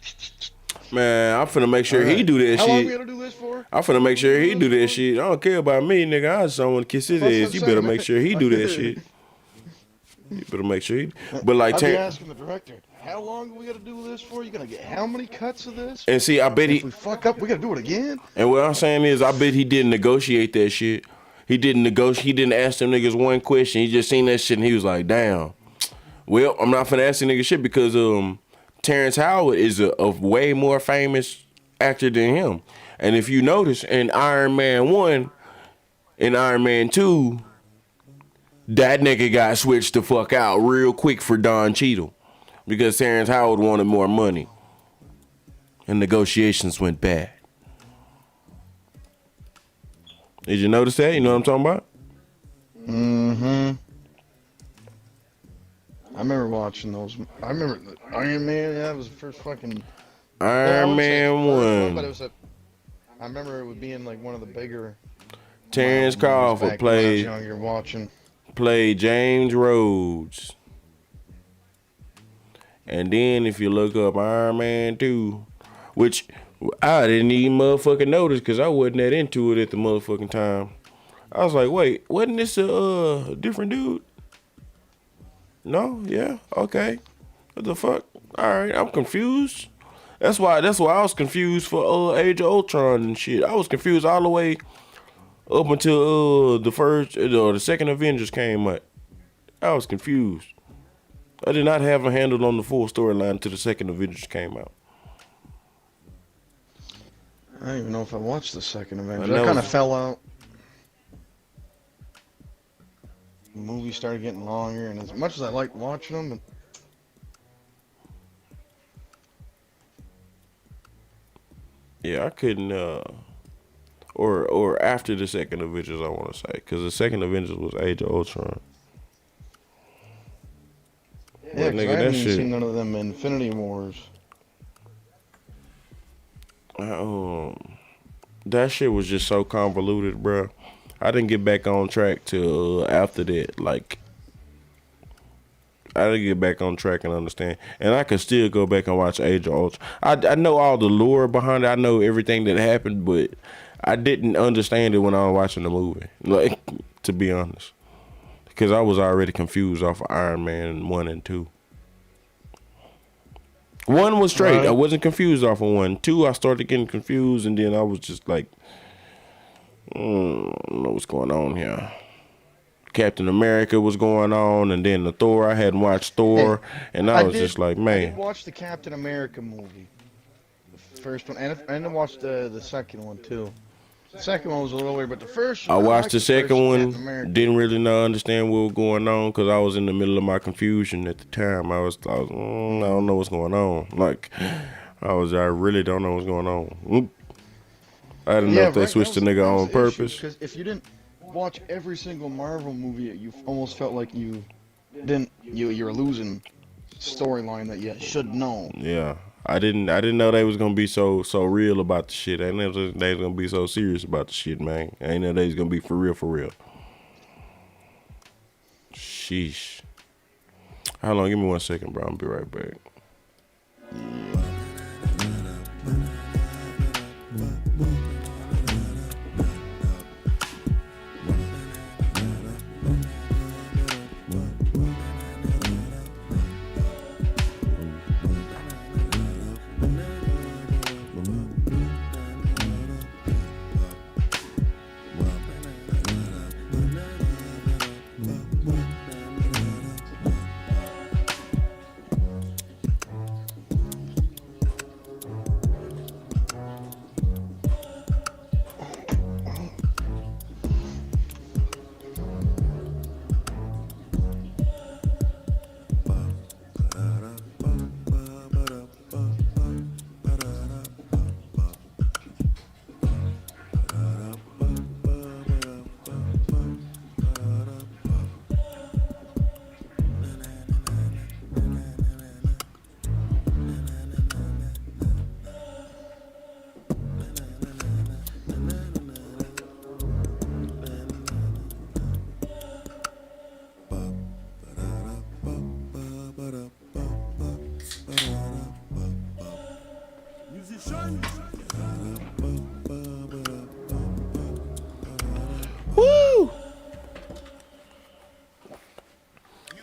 Man, I'm finna make sure he do that shit. How long we gotta do this for? I'm finna make sure he do that shit. I don't care about me, nigga. I just don't want to kiss his ass. You better make sure he do that shit. You better make sure. But like, I'd be asking the director, how long are we gonna do this for? You gonna get how many cuts of this? and see, I bet If we fuck up, we gotta do it again. And what I'm saying is, I bet he didn't negotiate that shit. He didn't negotiate. He didn't ask them niggas one question. He just seen that shit and he was like, damn. Well, I'm not finna ask the nigga shit because Terrence Howard is a way more famous actor than him. And if you notice, in Iron Man 1 and Iron Man 2, that nigga got switched the fuck out real quick for Don Cheadle because Terrence Howard wanted more money. And negotiations went bad. Did you notice that? You know what I'm talking about? Mm-hmm. I remember watching those. I remember Iron Man. Yeah, that was the first fucking Iron Man 1. But it was I remember it would be in like one of the bigger. Terrence Crawford played younger watching. Played James Rhodes. And then if you look up Iron Man 2, which I didn't even motherfucking notice because I wasn't that into it at the motherfucking time. I was like, wait, wasn't this a different dude? No? Yeah? Okay. What the fuck? Alright, I'm confused. That's why I was confused for Age of Ultron and shit. I was confused all the way up until the first or the second Avengers came out. I was confused. I did not have a handle on the full storyline until the second Avengers came out. I don't even know if I watched the second Avengers. I kind of fell out. The movie started getting longer, and as much as I liked watching them, but yeah, I couldn't. Or after the second Avengers, I want to say, because the second Avengers was Age of Ultron. Yeah, nigga, I haven't even seen none of them Infinity Wars. That shit was just so convoluted, bro. I didn't get back on track till after that. Like, I didn't get back on track and understand. And I could still go back and watch Age of Ultron. I know all the lore behind it. I know everything that happened, but I didn't understand it when I was watching the movie. Like, to be honest. Because I was already confused off of Iron Man 1 and 2. 1 was straight. Right. I wasn't confused off of 1. 2, I started getting confused, and then I was just like, I don't know what's going on here. Captain America was going on, and then the Thor. I hadn't watched Thor, and I was just like, man. I did watch the Captain America movie. The first one, and I watched the second one, too. The second one was a little weird, but the first one... I watched the second one, didn't really understand what was going on, because I was in the middle of my confusion at the time. I was I don't know what's going on. Like, I really don't know what's going on. I didn't know if they switched the nigga on purpose. Because if you didn't watch every single Marvel movie, you almost felt like you were losing storyline that you should know. Yeah. I didn't know they was gonna be so real about the shit. I didn't know they was gonna be so serious about the shit, man. I didn't know they was gonna be for real. Sheesh. How long? Give me 1 second, bro. I'll be right back.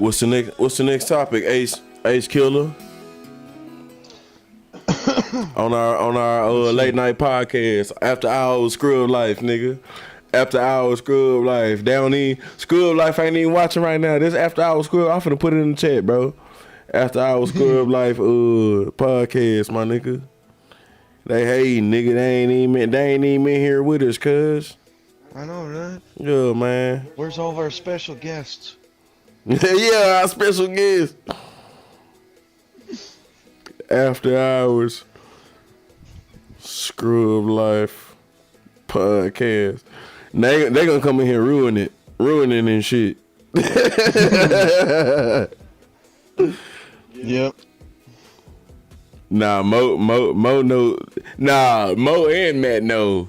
What's the next topic? Ace Killer. on our late night podcast, After Hours Scrub Life, nigga. After Hours Scrub Life. Scrub Life ain't even watching right now. This After Hours Scrub, I'm finna put it in the chat, bro. After Hours Scrub Life podcast, my nigga. They hating, nigga. They ain't even in here with us, cuz. I know, right? Yeah, man. Where's all of our special guests? Yeah, our special guest. After Hours Scrub Life podcast. They gonna come in here ruining and shit. Yep. Nah, Mo know. Nah, Mo and Matt know.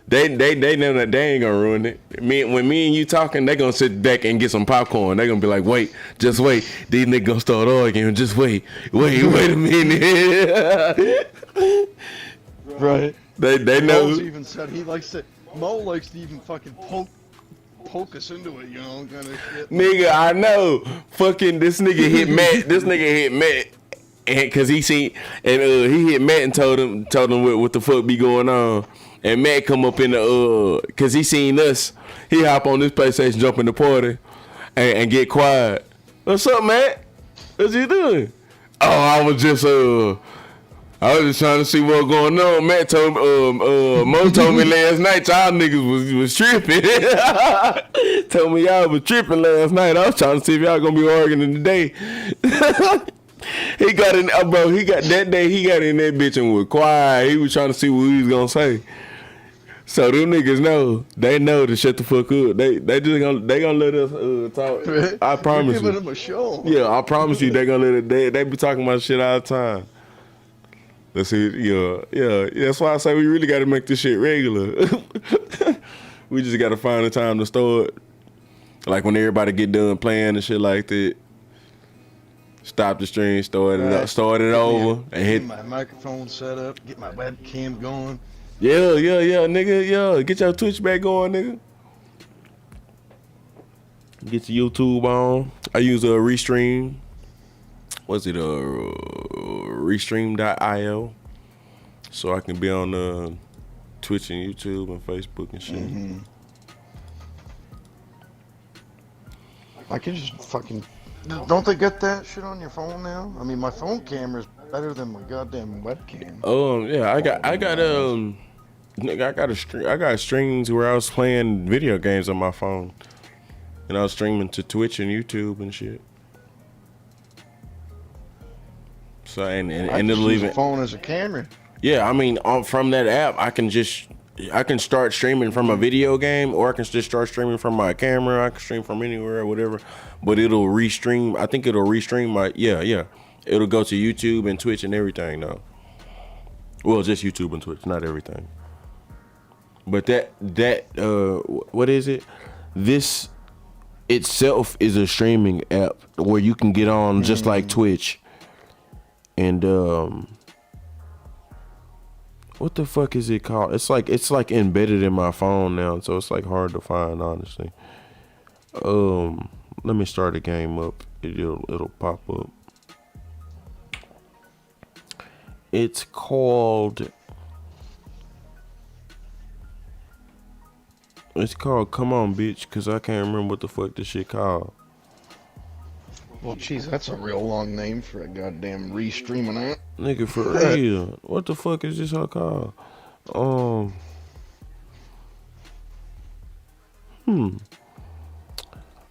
They know that they ain't gonna ruin it. When me and you talking, they gonna sit back and get some popcorn. They gonna be like, wait, just wait. These niggas gonna start arguing. Just wait a minute. Right. They know. Mo's even said Mo likes to even fucking poke us into it, you know, kind of shit. Nigga, I know. Fucking this nigga hit Matt. And cause he seen and he hit Matt and told him what the fuck be going on. And Matt come up in the cause he seen us. He hop on this PlayStation, jump in the party, and get quiet. What's up, Matt? What's you doing? Oh, I was just trying to see what's going on. Matt told Mo told me last night y'all niggas was tripping. Told me y'all was tripping last night. I was trying to see if y'all gonna be arguing today. He got in that bitch and was quiet. He was trying to see what he was gonna say. So them niggas know. They know to shut the fuck up. They gonna let us talk. I promise you. Giving them a show. Yeah, I promise you they gonna let it. They be talking about shit all the time. Let's see. Yeah. That's why I say we really got to make this shit regular. We just got to find the time to start. Like when everybody get done playing and shit like that. Stop the stream, start it over, and hit my microphone set up, get my webcam going. Yeah, nigga, yeah. Get your Twitch back going, nigga. Get your YouTube on. I use a Restream. What's it? Restream.io. So I can be on Twitch and YouTube and Facebook and shit. Mm-hmm. I can just fucking. Don't they get that shit on your phone now? I mean, my phone camera's better than my goddamn webcam. Yeah, I got streams where I was playing video games on my phone, and I was streaming to Twitch and YouTube and shit. So and it'll even phone as a camera. Yeah, I mean, from that app, I can start streaming from a video game, or I can just start streaming from my camera. I can stream from anywhere or whatever, but it'll restream. I think it'll restream my It'll go to YouTube and Twitch and everything though. Well, just YouTube and Twitch, not everything. But that what is it? This itself is a streaming app where you can get on just like Twitch. And what the fuck is it called? It's like embedded in my phone now, so it's like hard to find, honestly. Let me start a game up. It'll pop up. It's called Come On Bitch, cause I can't remember what the fuck this shit called. Well, jeez, that's a real long name for a goddamn restreaming app. Nigga, for real. What the fuck is this called?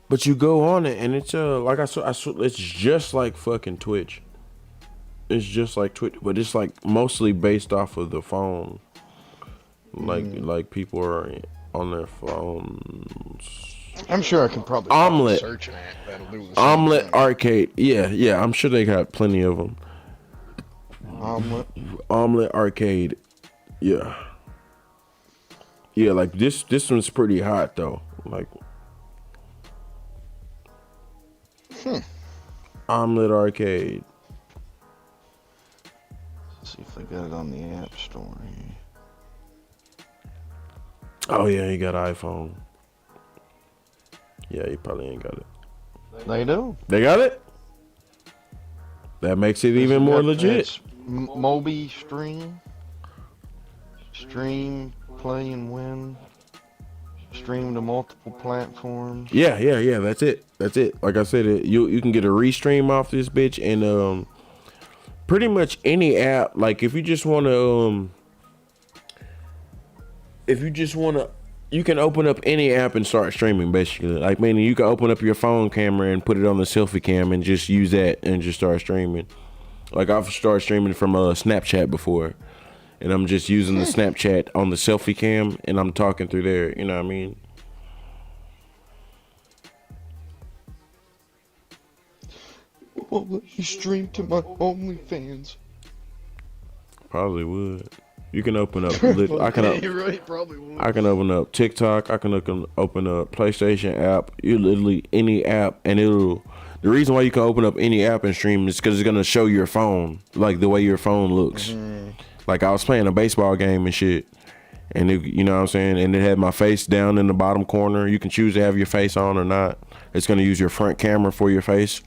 But you go on it and it's like it's just like fucking Twitch. It's just like Twitch, but it's like mostly based off of the phone. Like people are on their phones. I'm sure I can probably Omelet. search an app that'll do the same Omelet thing. Arcade. Yeah. I'm sure they got plenty of them. Omelet Arcade. Yeah. Yeah, like this one's pretty hot though. Like Omelet Arcade. Let's see if they got it on the App Store here. Oh yeah, he got an iPhone. Yeah, he probably ain't got it. They do. They got it? That makes it even more legit. It's Moby Stream, play and win. Stream to multiple platforms. Yeah. That's it. Like I said, you can get a restream off this bitch, and pretty much any app. Like if you just want to, you can open up any app and start streaming. Basically, like meaning you can open up your phone camera and put it on the selfie cam and just use that and just start streaming. Like I've started streaming from Snapchat before. And I'm just using the Snapchat on the selfie cam, and I'm talking through there. You know what I mean? Won't let you stream to my OnlyFans. Probably would. You can open up. You're right, probably would. I can open up TikTok. I can open up PlayStation app. You literally any app, and it'll. The reason why you can open up any app and stream is because it's gonna show your phone, like the way your phone looks. Mm-hmm. Like I was playing a baseball game and shit, and you know what I'm saying, and it had my face down in the bottom corner. You can choose to have your face on or not. It's gonna use your front camera for your face.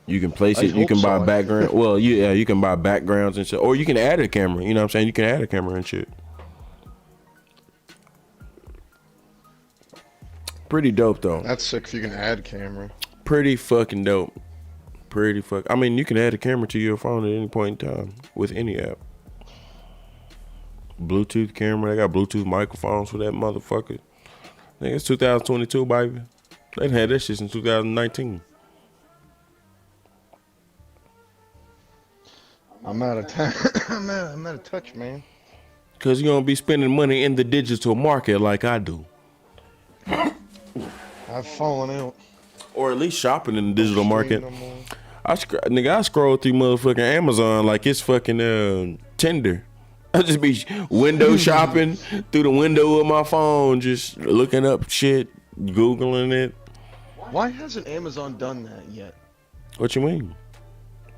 You can place it. You can buy background. Well, you can buy backgrounds and shit, or you can add a camera. You know what I'm saying? You can add a camera and shit. Pretty dope though. That's sick if you can add camera. Pretty fucking dope. I mean, you can add a camera to your phone at any point in time with any app. Bluetooth camera. They got Bluetooth microphones for that motherfucker. I think it's 2022, baby. They had that shit since 2019. I'm out of time. I'm out of touch, man. Cause you're gonna be spending money in the digital market like I do. I've fallen out. Or at least shopping in the digital market. I scroll through motherfucking Amazon like it's fucking Tinder. I just be window shopping through the window of my phone, just looking up shit, Googling it. Why hasn't Amazon done that yet? What you mean?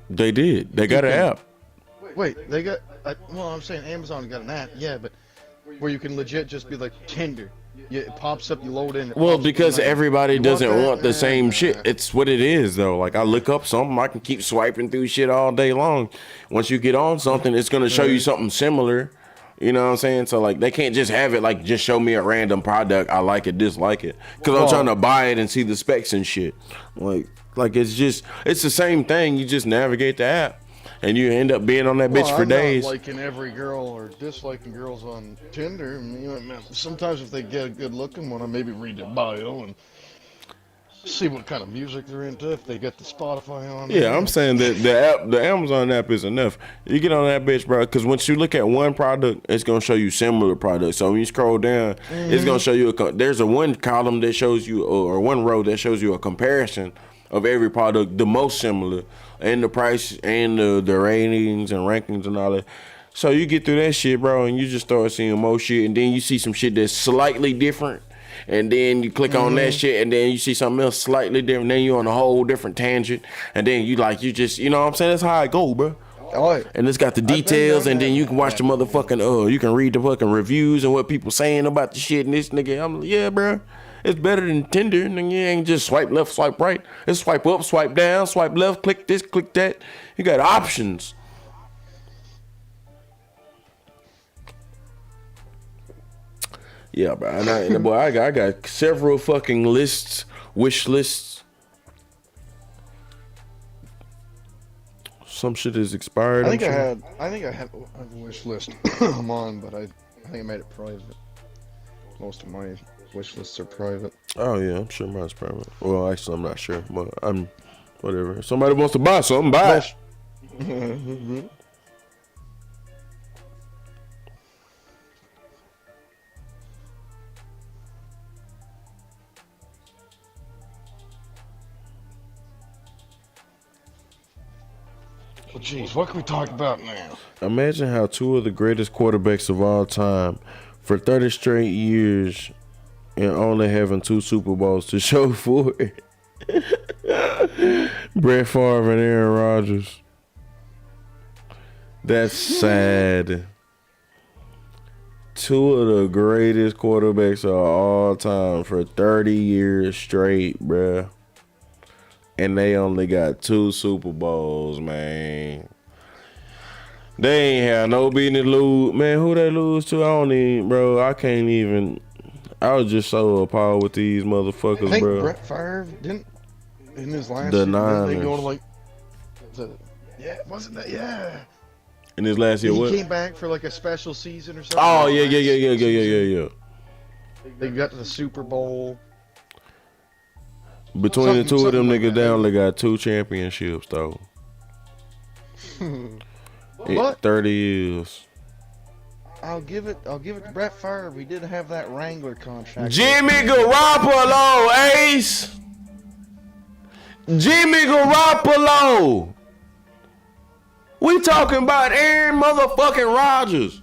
They did. They got an app. Wait, they got... well, I'm saying Amazon got an app, yeah, but where you can legit just be like Tinder. Yeah, it pops up, you load in. Well, because everybody doesn't want the same shit. It's what it is, though. Like, I look up something, I can keep swiping through shit all day long. Once you get on something, it's going to show you something similar. You know what I'm saying? So, like, they can't just have it, like, just show me a random product. I like it, dislike it. Because I'm trying to buy it and see the specs and shit. Like it's the same thing. You just navigate the app. And you end up being on that bitch for days. I'm not liking every girl or disliking girls on Tinder. Sometimes if they get a good looking one, I maybe read their bio and see what kind of music they're into, if they get the Spotify on. Yeah, I'm saying that the Amazon app is enough. You get on that bitch, bro, because once you look at one product, it's going to show you similar products. So when you scroll down, it's going to show you, there's one column that shows you, or one row that shows you a comparison of every product, the most similar, and the price, and the ratings and rankings and all that. So you get through that shit, bro, and you just start seeing more shit, and then you see some shit that's slightly different, and then you click on that shit, and then you see something else slightly different, then you're on a whole different tangent, and then you know what I'm saying? That's how I go, bro. Oh, and it's got the details, and then you can watch the motherfucking, you can read the fucking reviews and what people saying about the shit, and this nigga, I'm like, yeah, bro. It's better than Tinder, and you ain't just swipe left, swipe right. It's swipe up, swipe down, swipe left, click this, click that. You got options. Yeah, bro. I got several fucking lists, wish lists. Some shit is expired. I think I have a wish list I'm on, but I think I made it private. Most of my wish lists are private. Oh yeah, I'm sure mine's private. Well, actually, I'm not sure, but I'm whatever. If somebody wants to buy something, buy it. Well, geez, what can we talk about now? Imagine how two of the greatest quarterbacks of all time, for 30 straight years, and only having 2 Super Bowls to show for it. Brett Favre and Aaron Rodgers. That's sad. two of the greatest quarterbacks of all time for 30 years straight, bruh. And they only got 2 Super Bowls, man. They ain't have no business lose. Man, who they lose to? I don't even, bro. I can't even. I was just so appalled with these I motherfuckers, think bro. Brett Favre didn't in his last The year. Didn't they go to Niners. like yeah, wasn't that yeah? In his last year, He what? came back for like a special season or something. Oh, His yeah, yeah, last yeah, yeah, yeah, yeah, season. yeah, yeah. They got to the Super Bowl. Between the two of them Something like niggas, they that. only got 2 championships, though. But 30 years. I'll give it to Brett Favre. We did have that Wrangler contract. Jimmy Garoppolo, Ace. Jimmy Garoppolo. We talking about Aaron motherfucking Rodgers.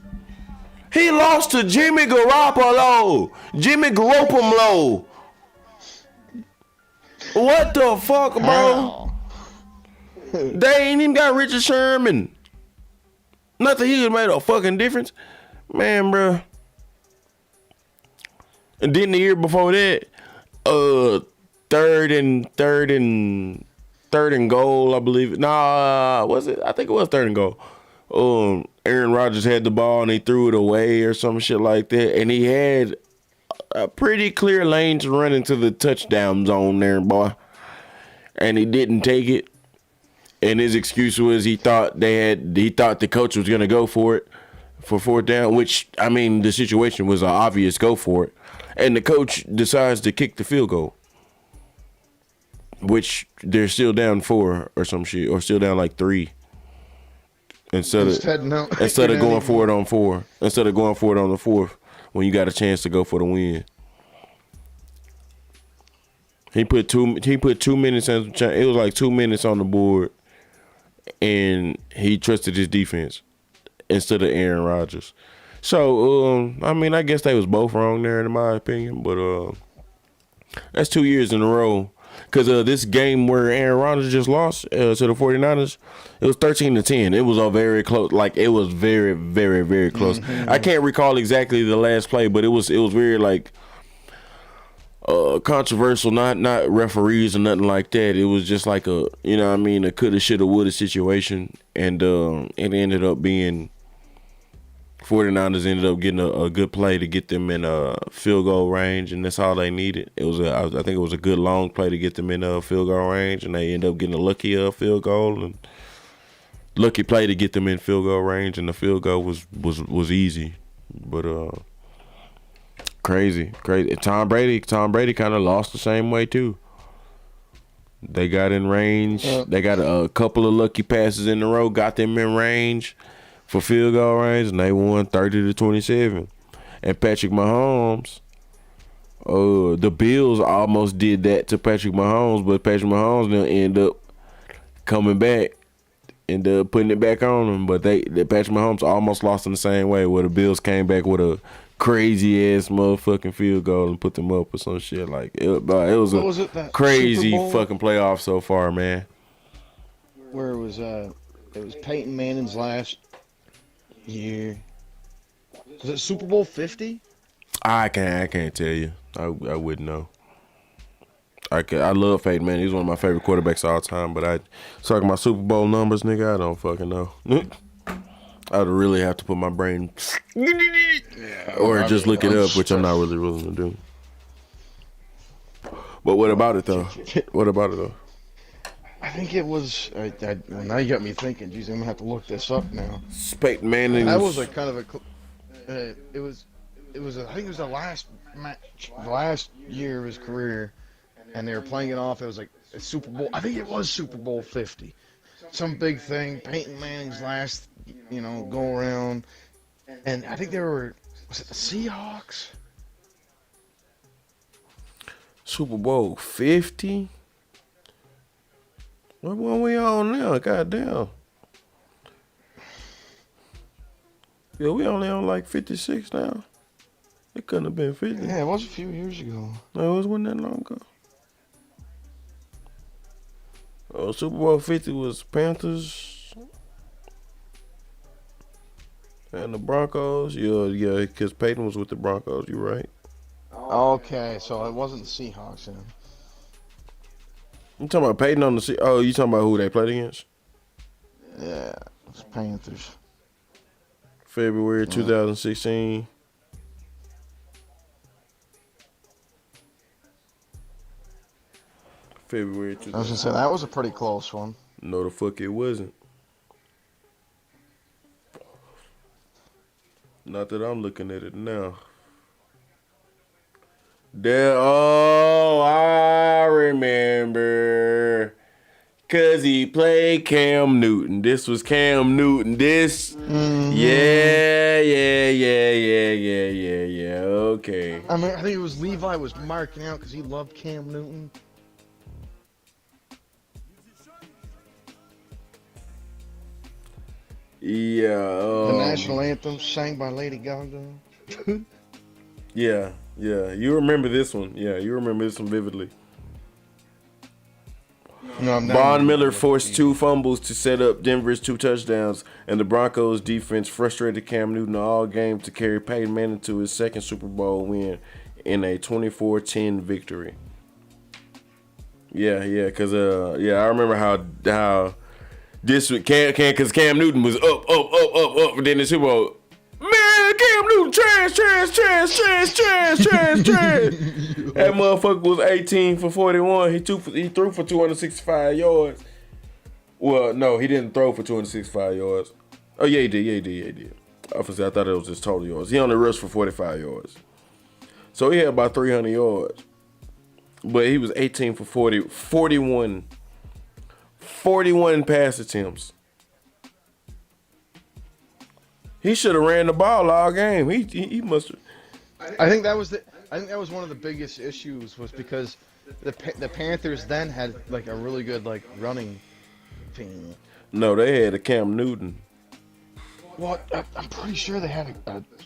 He lost to Jimmy Garoppolo. Jimmy Garoppolo. What the fuck, bro? How? They ain't even got Richard Sherman. Nothing he made a fucking difference. Man, bro. And then the year before that, third and goal, I believe. Nah, was it? I think it was third and goal. Aaron Rodgers had the ball and he threw it away or some shit like that, and he had a pretty clear lane to run into the touchdown zone there, boy. And he didn't take it. And his excuse was he thought the coach was gonna go for it for 4th down, which I mean the situation was an obvious go for it. And the coach decides to kick the field goal. Which they're still down 4 or some shit, or still down like 3. Instead of going for it on 4. Instead of going for it on the 4th when you got a chance to go for the win. He put 2 minutes in, it was like 2 minutes on the board, and he trusted his defense instead of Aaron Rodgers. So I mean, I guess they was both wrong there in my opinion, but that's 2 years in a row. Because this game where Aaron Rodgers just lost to the 49ers, it was 13-10. It was a very close, like it was very, very, very close. Mm-hmm. I can't recall exactly the last play, but it was very like controversial, not referees or nothing like that. It was just like a, you know what I mean, a coulda, shoulda, woulda situation. And it ended up being 49ers ended up getting a good play to get them in field goal range, and that's all they needed. I think it was a good long play to get them in field goal range, and they ended up getting a lucky field goal and lucky play to get them in field goal range, and the field goal was easy. But crazy. Tom Brady kind of lost the same way too. They got in range. They got a couple of lucky passes in a row, got them in range for field goal range, and they won 30-27. And Patrick Mahomes, the Bills almost did that to Patrick Mahomes, but Patrick Mahomes didn't end up coming back and putting it back on them. But Patrick Mahomes almost lost in the same way, where the Bills came back with a crazy ass motherfucking field goal and put them up or some shit like it. Was a crazy fucking playoff so far, man. Where it was Peyton Manning's last year. Was it Super Bowl 50? I can't tell you. I wouldn't know. I love Peyton Manning. He's one of my favorite quarterbacks of all time. But talking about Super Bowl numbers, nigga, I don't fucking know. I'd really have to put my brain or just look it up, which I'm not really willing to do. But what about it though? I think it was. Now you got me thinking. Geez, I'm gonna have to look this up now. Peyton Manning. That was a kind of a. It was. I think it was the last match, the last year of his career, and they were playing it off. It was like a Super Bowl. I think it was Super Bowl 50. Some big thing. Peyton Manning's last, go around, and I think was it the Seahawks? Super Bowl 50. What one we on now? Goddamn. Yeah, we only on like 56 now. It couldn't have been 50. Yeah, it was a few years ago. No, it wasn't that long ago. Super Bowl 50 was Panthers. And the Broncos, yeah, because Peyton was with the Broncos. You're right. Okay, so it wasn't the Seahawks then. You talking about Peyton on the? Oh, you talking about who they played against? Yeah, it's Panthers. February 2016. February I was gonna say that was a pretty close one. No, the fuck it wasn't. Not that I'm looking at it now. Oh, I remember. Cause he played Cam Newton. This was Cam Newton. Yeah. Okay. I mean, I think it was Levi was marking out because he loved Cam Newton. Yeah. The national anthem sang by Lady Gaga. Yeah. You remember this one. Yeah, you remember this one vividly. No, Von Miller forced 2 fumbles to set up Denver's 2 touchdowns, and the Broncos defense frustrated Cam Newton all game to carry Peyton Manning to his second Super Bowl win in a 24-10 victory. Yeah, because I remember how this because Cam Newton was up, and then the Super Bowl. Man, Cam Newton, trash. That motherfucker was 18 for 41. He threw for 265 yards. Well, no, he didn't throw for 265 yards. Oh, yeah, he did. Obviously, I thought it was his total yards. He only rushed for 45 yards. So he had about 300 yards. But he was 18 for 41 pass attempts. He should have ran the ball all game. He must have. I think that was one of the biggest issues was because the Panthers then had like a really good like running team. No, they had a Cam Newton. Well, I'm pretty sure they had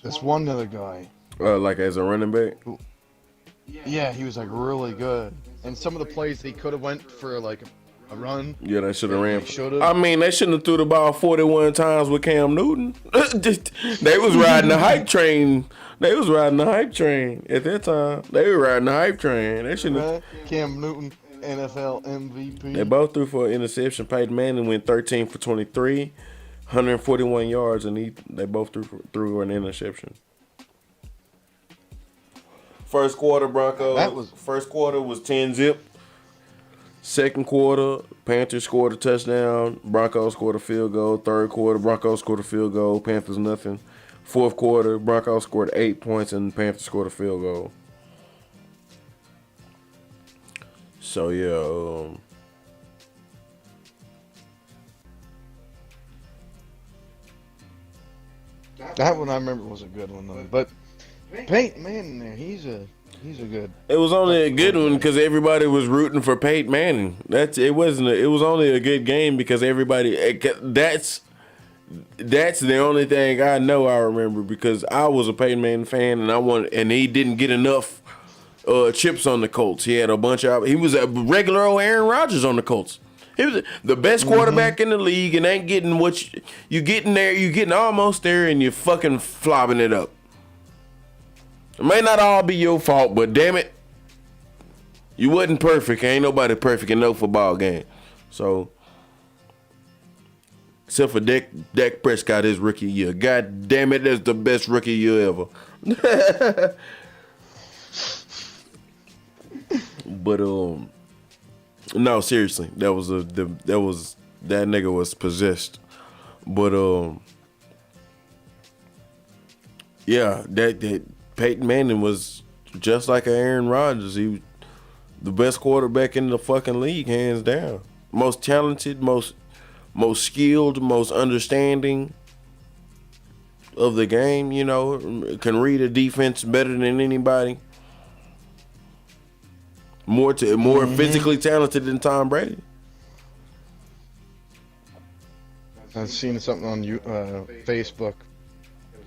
this one other guy. Like as a running back. Yeah, he was like really good, and some of the plays he could have went for like a run. Yeah, they should have ran. Should've. I mean, they shouldn't have threw the ball 41 times with Cam Newton. They was riding the hype train. They was riding the hype train at that time. They were riding the hype train. They shouldn't have. Cam Newton, NFL MVP. They both threw for an interception. Peyton Manning went 13 for 23, 141 yards, and they both threw an interception. First quarter, Broncos. First quarter was 10-0. Second quarter, Panthers scored a touchdown. Broncos scored a field goal. Third quarter, Broncos scored a field goal. Panthers nothing. Fourth quarter, Broncos scored 8 points and Panthers scored a field goal. So yeah. That one I remember was a good one though, but Peyton Manning there, he's a good. It was only a good one because everybody was rooting for Peyton Manning. It was only a good game because everybody. That's the only thing I know. I remember because I was a Peyton Manning fan and he didn't get enough chips on the Colts. He had a bunch of. He was a regular old Aaron Rodgers on the Colts. He was the best quarterback in the league and ain't getting what you getting there. You getting almost there and you're fucking flopping it up. It may not all be your fault, but damn it, you wasn't perfect. Ain't nobody perfect in no football game. So, except for Dak Prescott, his rookie year. God damn it, that's the best rookie year ever. But no, seriously, that nigga was possessed. But yeah, that Peyton Manning was just like Aaron Rodgers. He was the best quarterback in the fucking league, hands down. Most talented, most skilled, most understanding of the game. You know, can read a defense better than anybody. More physically talented than Tom Brady. I've seen something on Facebook.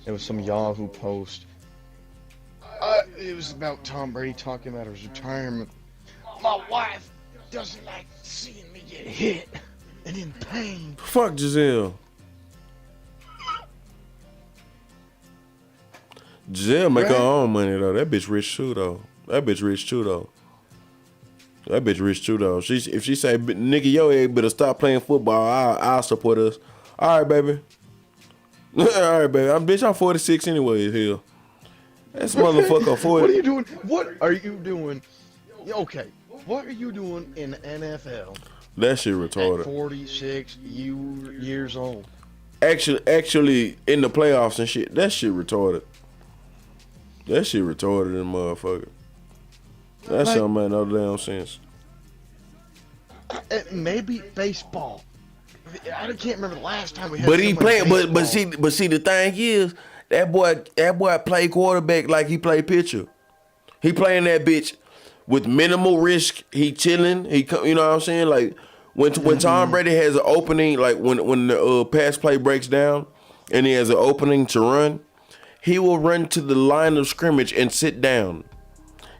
It was some Yahoo post. It was about Tom Brady talking about his retirement. My wife doesn't like seeing me get hit and in pain. Fuck Giselle. Giselle make her Right? own money though. That bitch rich too though. That bitch rich too though. That bitch rich too though. If she say, nigga, your egg better stop playing football, I'll support us. All right, baby. All right, baby. I'm 46 anyways. Hell, that's motherfucker 40. What are you doing? What are you doing? Okay, what are you doing in the NFL That shit at retarded. 46 years old? Actually, in the playoffs and shit, that shit retarded. That shit retarded, in motherfucker. That shit don't make no damn sense. Maybe baseball. I can't remember the last time we had. But he somebody playing. baseball. But see, the thing is, that boy play quarterback like he play pitcher. He playing that bitch with minimal risk. He chilling. You know what I'm saying? Like when Tom Brady has an opening, like when the pass play breaks down, and he has an opening to run, he will run to the line of scrimmage and sit down.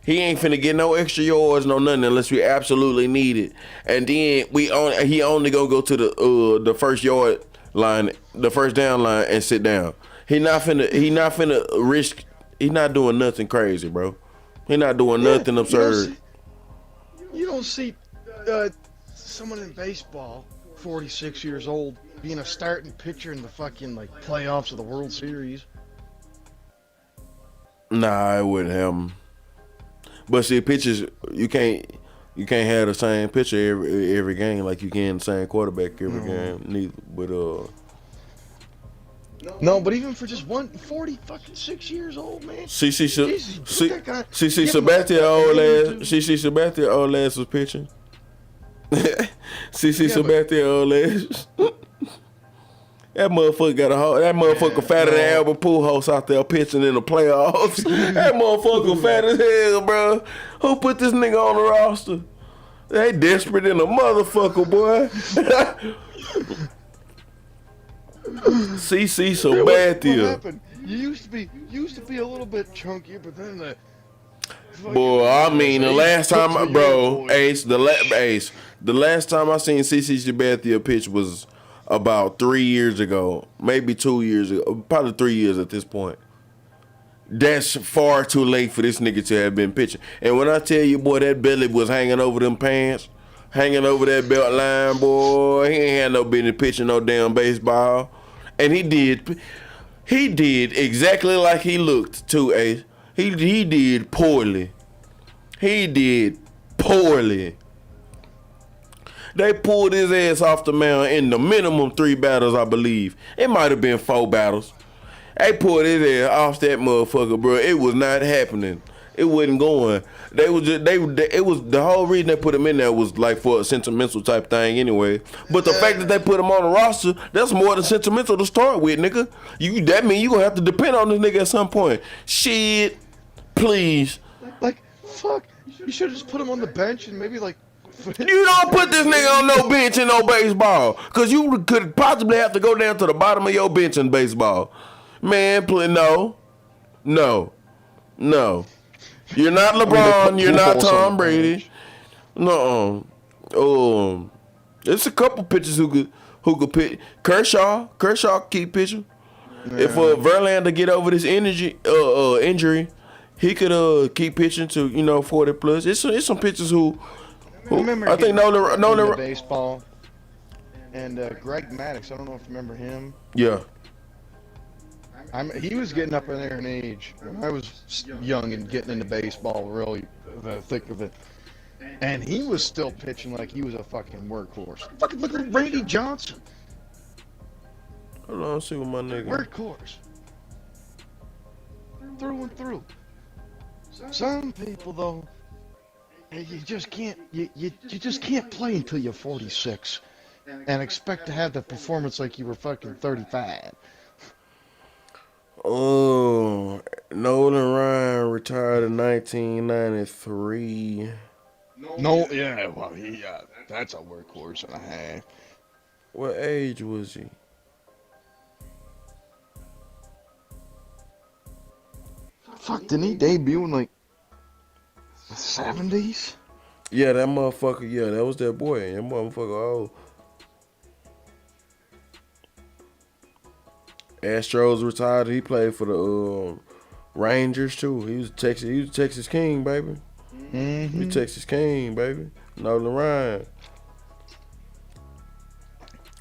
He ain't finna get no extra yards, no nothing, unless we absolutely need it. And then he only gonna go to the first yard line, the first down line, and sit down. He not finna risk. He not doing nothing crazy, bro. He not doing nothing absurd. You don't see someone in baseball, 46 years old, being a starting pitcher in the fucking like playoffs of the World Series. Nah, it wouldn't happen. But see, pitchers, you can't have the same pitcher every game like you can the same quarterback every game. Neither, but No, but even for just 6 years old, man. CC Sabathia Sabathia old ass was pitching. CC Sabathia old ass. That motherfucker that motherfucker fatter than Albert Pujols out there pitching in the playoffs. That motherfucker fat as hell, bro. Who put this nigga on the roster? They desperate in a motherfucker, boy. CC Sabathia. What happened? You used to be a little bit chunkier, but then the boy, I mean, the last time, bro, Ace, the last time I seen CC Sabathia pitch was about 3 years ago, maybe 2 years ago, probably 3 years at this point. That's far too late for this nigga to have been pitching. And when I tell you, boy, that belly was hanging over them pants, hanging over that belt line, boy, he ain't had no business pitching no damn baseball. And he did exactly like he looked too, Ace. He did poorly. He did poorly. They pulled his ass off the mound in the minimum 3 battles, I believe. It might have been 4 battles. They pulled his ass off that motherfucker, bro. It was not happening. It wasn't going. It was the whole reason they put him in there was like for a sentimental type thing anyway. But the fact that they put him on the roster, that's more than sentimental to start with, nigga. That mean you gonna have to depend on this nigga at some point. Shit, please. Like, fuck. You should have just put him on the bench and maybe like. You don't put this nigga on no bench in no baseball, cause you could possibly have to go down to the bottom of your bench in baseball. Man, no. You're not LeBron. You're not Tom Brady. No. It's a couple pitchers who could pitch. Kershaw keep pitching. Yeah. If Verlander get over this injury, he could keep pitching to 40 plus. It's some pitchers who remember I think no baseball. And Greg Maddux, I don't know if you remember him. Yeah. He was getting up in there in age when I was young and getting into baseball, really the thick of it. And he was still pitching like he was a fucking workhorse. Fucking look at Randy Johnson. Hold on, see what my nigga. Workhorse. Through and through. Some people though, you just can't. You just can't play until you're 46 and expect to have the performance like you were fucking 35. Oh, Nolan Ryan retired in 1993. No, yeah, well, that's a workhorse and a half. What age was he? Fuck, didn't he debut in like the 70s? Yeah, that motherfucker. Yeah, that was that boy. That motherfucker old. Astros retired. He played for Rangers too. He was Texas. He was Texas King, baby. He was Texas King, baby. Nolan Ryan.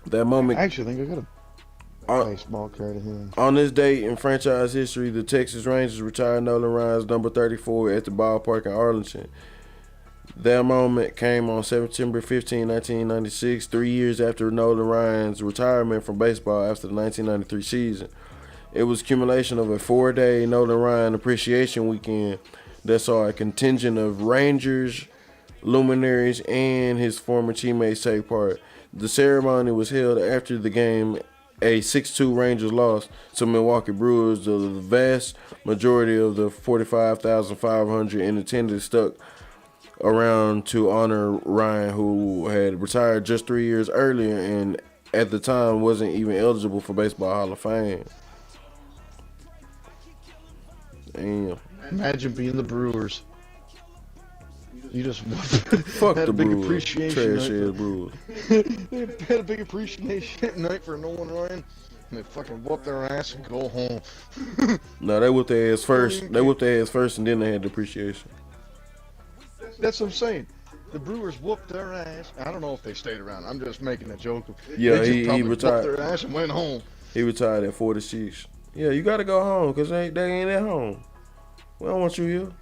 That moment. I actually think I got a baseball card of him. On this date in franchise history, the Texas Rangers retired Nolan Ryan's number 34 at the ballpark in Arlington. That moment came on September 15, 1996, 3 years after Nolan Ryan's retirement from baseball after the 1993 season. It was accumulation of a 4-day Nolan Ryan appreciation weekend that saw a contingent of Rangers, luminaries, and his former teammates take part. The ceremony was held after the game, a 6-2 Rangers loss to Milwaukee Brewers. The vast majority of the 45,500 in attendance stuck around to honor Ryan, who had retired just 3 years earlier and at the time wasn't even eligible for Baseball Hall of Fame. Damn. Imagine being the Brewers. You just fuck the big Brewers. Appreciation Trash ass Brewers. They had a big appreciation night for Nolan Ryan, and they fucking whoop their ass and go home. No, they whooped their ass first. They whooped their ass first, and then they had the appreciation. That's what I'm saying. The Brewers whooped their ass. I don't know if they stayed around. I'm just making a joke. Yeah, they he retired. Whooped their ass and went home. He retired at 46. Yeah, you got to go home because they ain't at home. We don't want you here.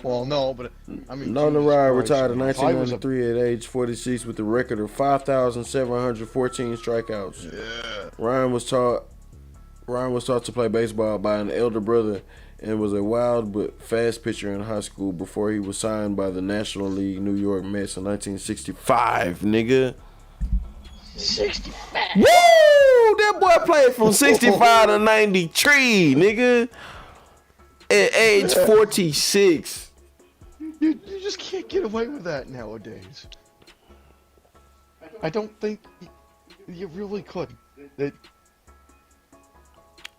Well, no, but I mean, Nolan Ryan retired in if I was 1993 at age 46 with a record of 5,714 strikeouts. Yeah. Ryan was taught to play baseball by an elder brother and was a wild but fast pitcher in high school before he was signed by the National League New York Mets in 1965, nigga. 65. Woo! That boy played from 65 to 93, nigga. At age 46. You just can't get away with that nowadays. I don't think you really could.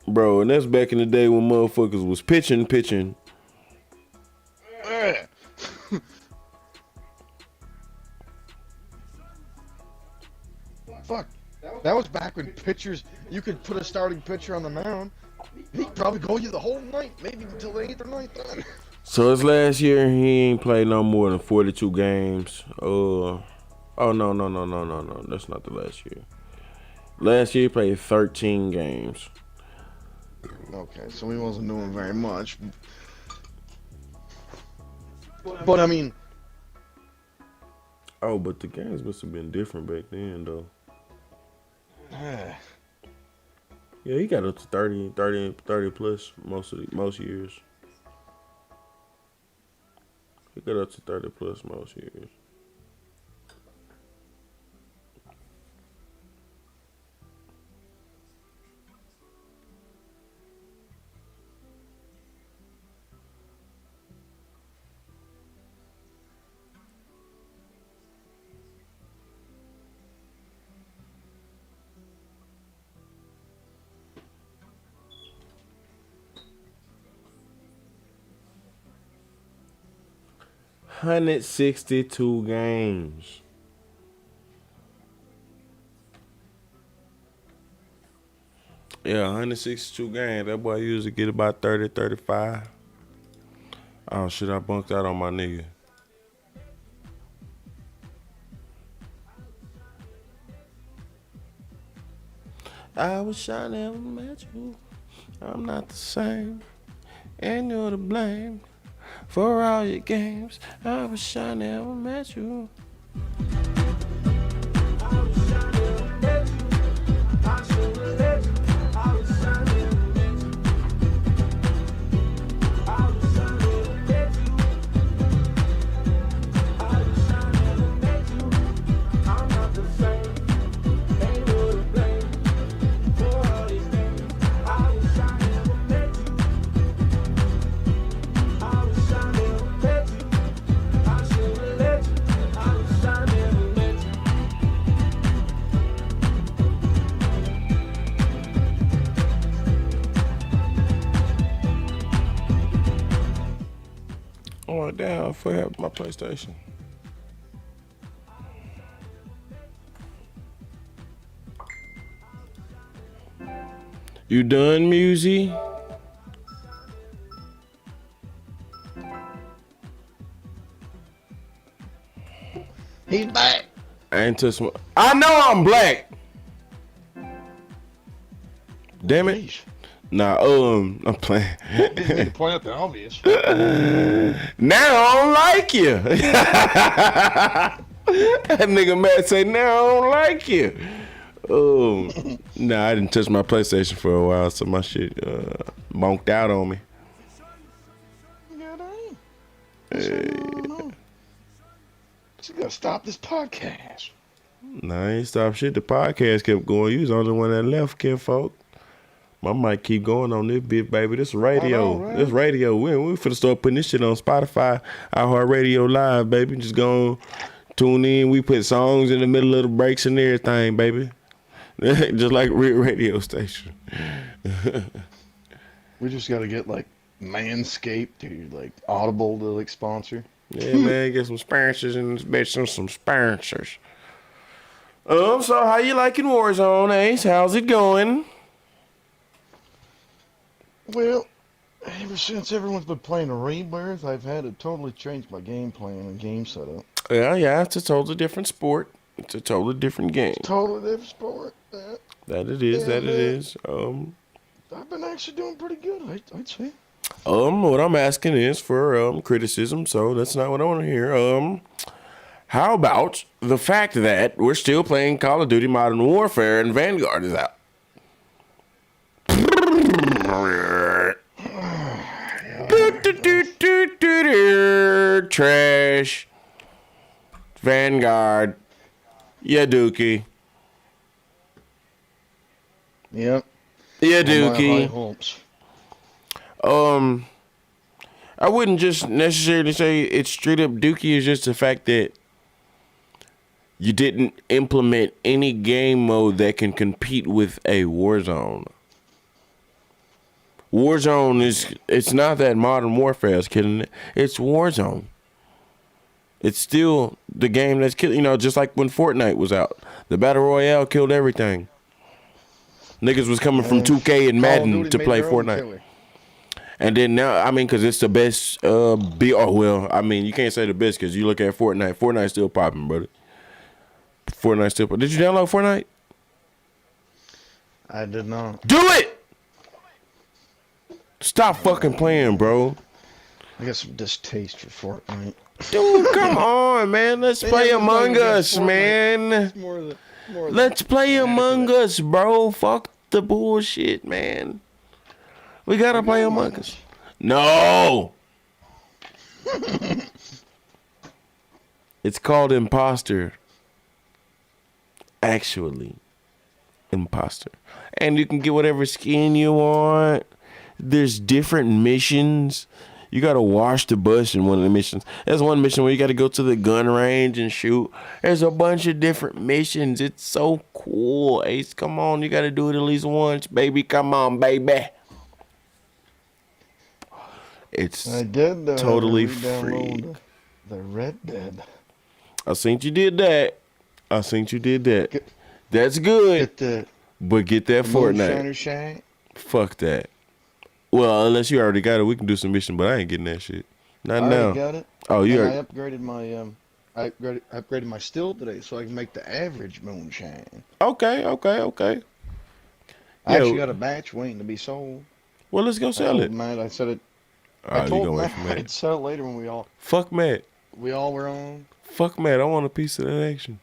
Bro, and that's back in the day when motherfuckers was pitching. Fuck. That was back when pitchers, you could put a starting pitcher on the mound. He'd probably go you the whole night, maybe until the 8th or 9th inning. So his last year, he ain't played no more than 42 games. No. That's not the last year. Last year, he played 13 games. Okay, so he wasn't doing very much. But I mean... Oh, but the games must have been different back then, though. Yeah, he got up to 30 plus most years. He got up to 30 plus most years. $162 games. Yeah, 162 games. That boy usually get about 30, 35. Oh shit, I bunked out on my nigga. I wish I never met you. I'm not the same. And you're to blame for all your games. I wish I never met you. Oh, damn, I forgot my PlayStation. You done, Musy? ain't touched my. I know I'm black. Damn it. Sheesh. Nah, I'm playing. Didn't mean to point out the obvious. Now I don't like you. That nigga Matt say, now I don't like you. Nah, I didn't touch my PlayStation for a while, so my shit bonked out on me. Yeah, dang. You gotta stop this podcast. Nah, I ain't stopped shit. The podcast kept going. You was the only one that left, kinfolk. I might keep going on this bit, baby. This radio. I know, right? This radio. We finna start putting this shit on Spotify, iHeartRadio Live, baby. Just go tune in. We put songs in the middle of the breaks and everything, baby. Just like real radio station. We just gotta get like Manscaped or like Audible to like sponsor. Yeah, man, get some sponsors in this bitch. Some sponsors. So how you liking Warzone, Ace? How's it going? Well, ever since everyone's been playing a Rebirth, I've had to totally change my game plan and game setup. Yeah, it's a totally different sport. It's a totally different game. Totally different sport. That it is. I've been actually doing pretty good, I'd say. What I'm asking is for criticism, so that's not what I want to hear. How about the fact that we're still playing Call of Duty Modern Warfare and Vanguard is out? Trash. Vanguard. Yeah, Dookie. Yep. Yeah, On my high Dookie. hopes. I wouldn't just necessarily say it's straight up Dookie. It's just the fact that you didn't implement any game mode that can compete with a Warzone. Warzone it's not that Modern Warfare is killing it. It's Warzone. It's still the game that's killing, just like when Fortnite was out. The Battle Royale killed everything. Niggas was coming from 2K and Madden to play Fortnite. And then now, because it's the best, you can't say the best because you look at Fortnite. Fortnite's still popping, brother. Fortnite's still popping. Did you download Fortnite? I did not. Do it! Stop fucking playing, bro. I got some distaste for Fortnite. Dude, come on, man. Let's play Among Us, man. Let's play Among Us, bro. Fuck the bullshit, man. We gotta play Among Us. No! It's called Imposter. Actually, Imposter. And you can get whatever skin you want. There's different missions. You gotta wash the bus in one of the missions. There's one mission where you gotta go to the gun range and shoot. There's a bunch of different missions. It's so cool, Ace. Come on, you gotta do it at least once, baby. Come on, baby. It's I did totally re-download free. The Red Dead. I seen you did that. That's good. But get that Fortnite. Shine. Fuck that. Well, unless you already got it, we can do some mission. But I ain't getting that shit. Not I now. already got it. Oh, you and already. I upgraded my upgraded my still today, so I can make the average moonshine. Okay. I actually got a batch waiting to be sold. Well, let's go sell it. Matt, I said it. I told Matt I'd sell it later when Fuck Matt. we all were on. Fuck Matt. I want a piece of that action.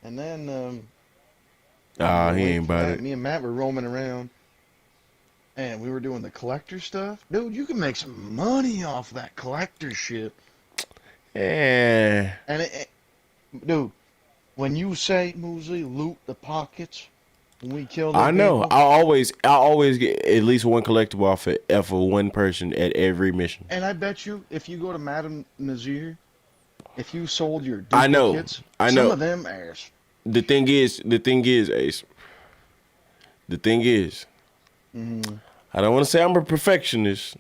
And then he ain't about it. Me and Matt were roaming around, and we were doing the collector stuff. Dude, you can make some money off that collector shit. Yeah. And dude, when you say, Moosey, loot the pockets when we kill them I know. people, I always get at least one collectible off of one person at every mission. and I bet you, if you go to Madame Nazir, if you sold your I know. duplicates, I some know. of them airs. The thing is, Ace. The thing is, I don't want to say I'm a perfectionist,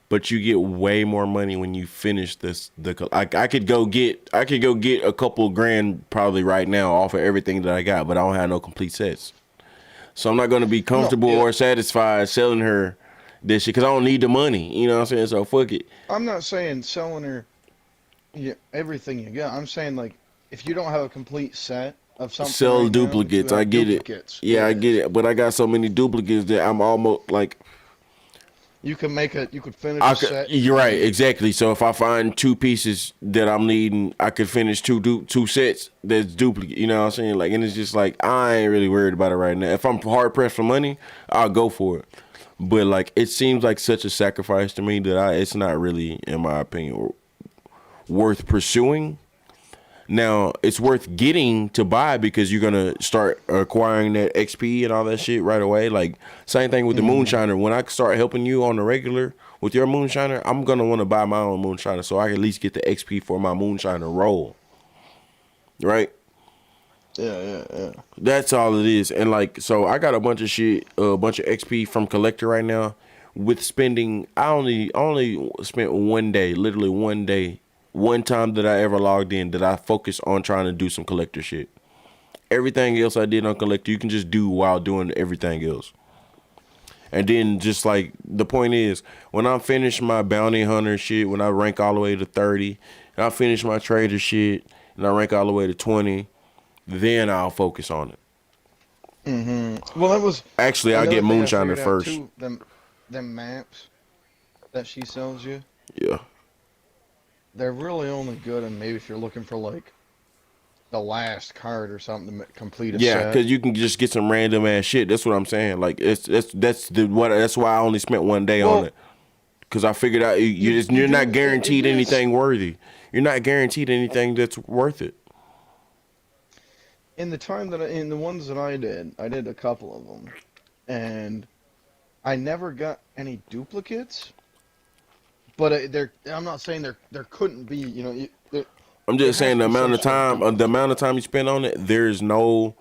but you get way more money when you finish this. I could go get a couple grand probably right now off of everything that I got, but I don't have no complete sets. So I'm not gonna be comfortable or satisfied selling her this shit because I don't need the money. You know what I'm saying? So fuck it. I'm not saying selling her everything you got. I'm saying, like, if you don't have a complete set of something Sell right now, but you duplicates. I have get it. duplicates, Yeah, I get yes, it. But I got so many duplicates that I'm almost like you could finish a set You're right, from. exactly. So if I find two pieces that I'm needing, I could finish two sets that's duplicate. You know what I'm saying? Like, and it's just like I ain't really worried about it right now. If I'm hard pressed for money, I'll go for it. But like, it seems like such a sacrifice to me that it's not really, in my opinion, worth pursuing. Now it's worth getting to buy because you're gonna start acquiring that XP and all that shit right away. Like same thing with the moonshiner. When I start helping you on the regular with your moonshiner, I'm gonna want to buy my own moonshiner so I can at least get the XP for my moonshiner roll. Right? Yeah. That's all it is. And like, so I got a bunch of shit, a bunch of XP from collector right now. With spending, I only spent one day, literally one day, one time that I ever logged in that I focused on trying to do some collector shit. Everything else I did on collector, you can just do while doing everything else. And then just like the point is, when I'm finished my bounty hunter shit, when I rank all the way to 30, and I finish my trader shit, and I rank all the way to 20, then I'll focus on it. Well, that was Actually, I'll another get thing I moonshiner figured out first. too. Them maps that she sells you, Yeah. they're really only good, and maybe if you're looking for like the last card or something to complete a Yeah, set. because you can just get some random ass shit. That's what I'm saying. Like that's why I only spent one day on Well, it. Because I figured out you you're not do guaranteed it is anything worthy. You're not guaranteed anything that's worth it. in the time that in the ones that I did a couple of them, and I never got any duplicates. But I'm not saying there couldn't be. You know, I'm there just has saying to be some sort of the duplicate. amount of time you spend on it. There's no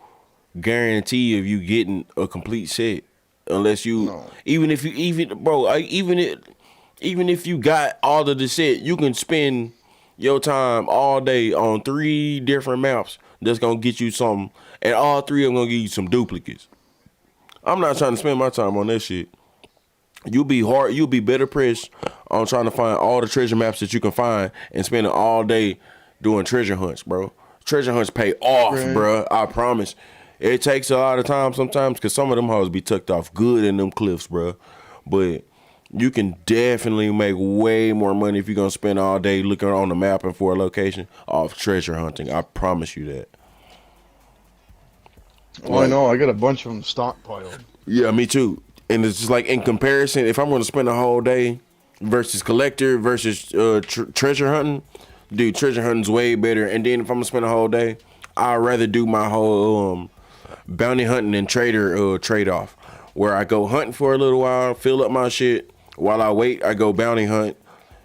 guarantee of you getting a complete set unless you No. even if you even bro even if you got all of the set, you can spend your time all day on 3 different maps that's gonna get you something, and all 3 of them gonna give you some duplicates. I'm not trying to spend my time on that shit. You'll be better pressed on trying to find all the treasure maps that you can find and spending all day doing treasure hunts, bro. Treasure hunts pay off, Right. bro. I promise. It takes a lot of time sometimes because some of them hoes be tucked off good in them cliffs, bro. But you can definitely make way more money if you're gonna spend all day looking on the map and for a location off treasure hunting. I promise you that. Well, I Like, know I got a bunch of them stockpiled. yeah, me too. And it's just like in comparison, if I'm going to spend a whole day versus collector versus treasure hunting, dude, treasure hunting's way better. And then if I'm gonna spend a whole day, I'd rather do my whole bounty hunting and trader trade off, where I go hunting for a little while, fill up my shit. While I wait, I go bounty hunt,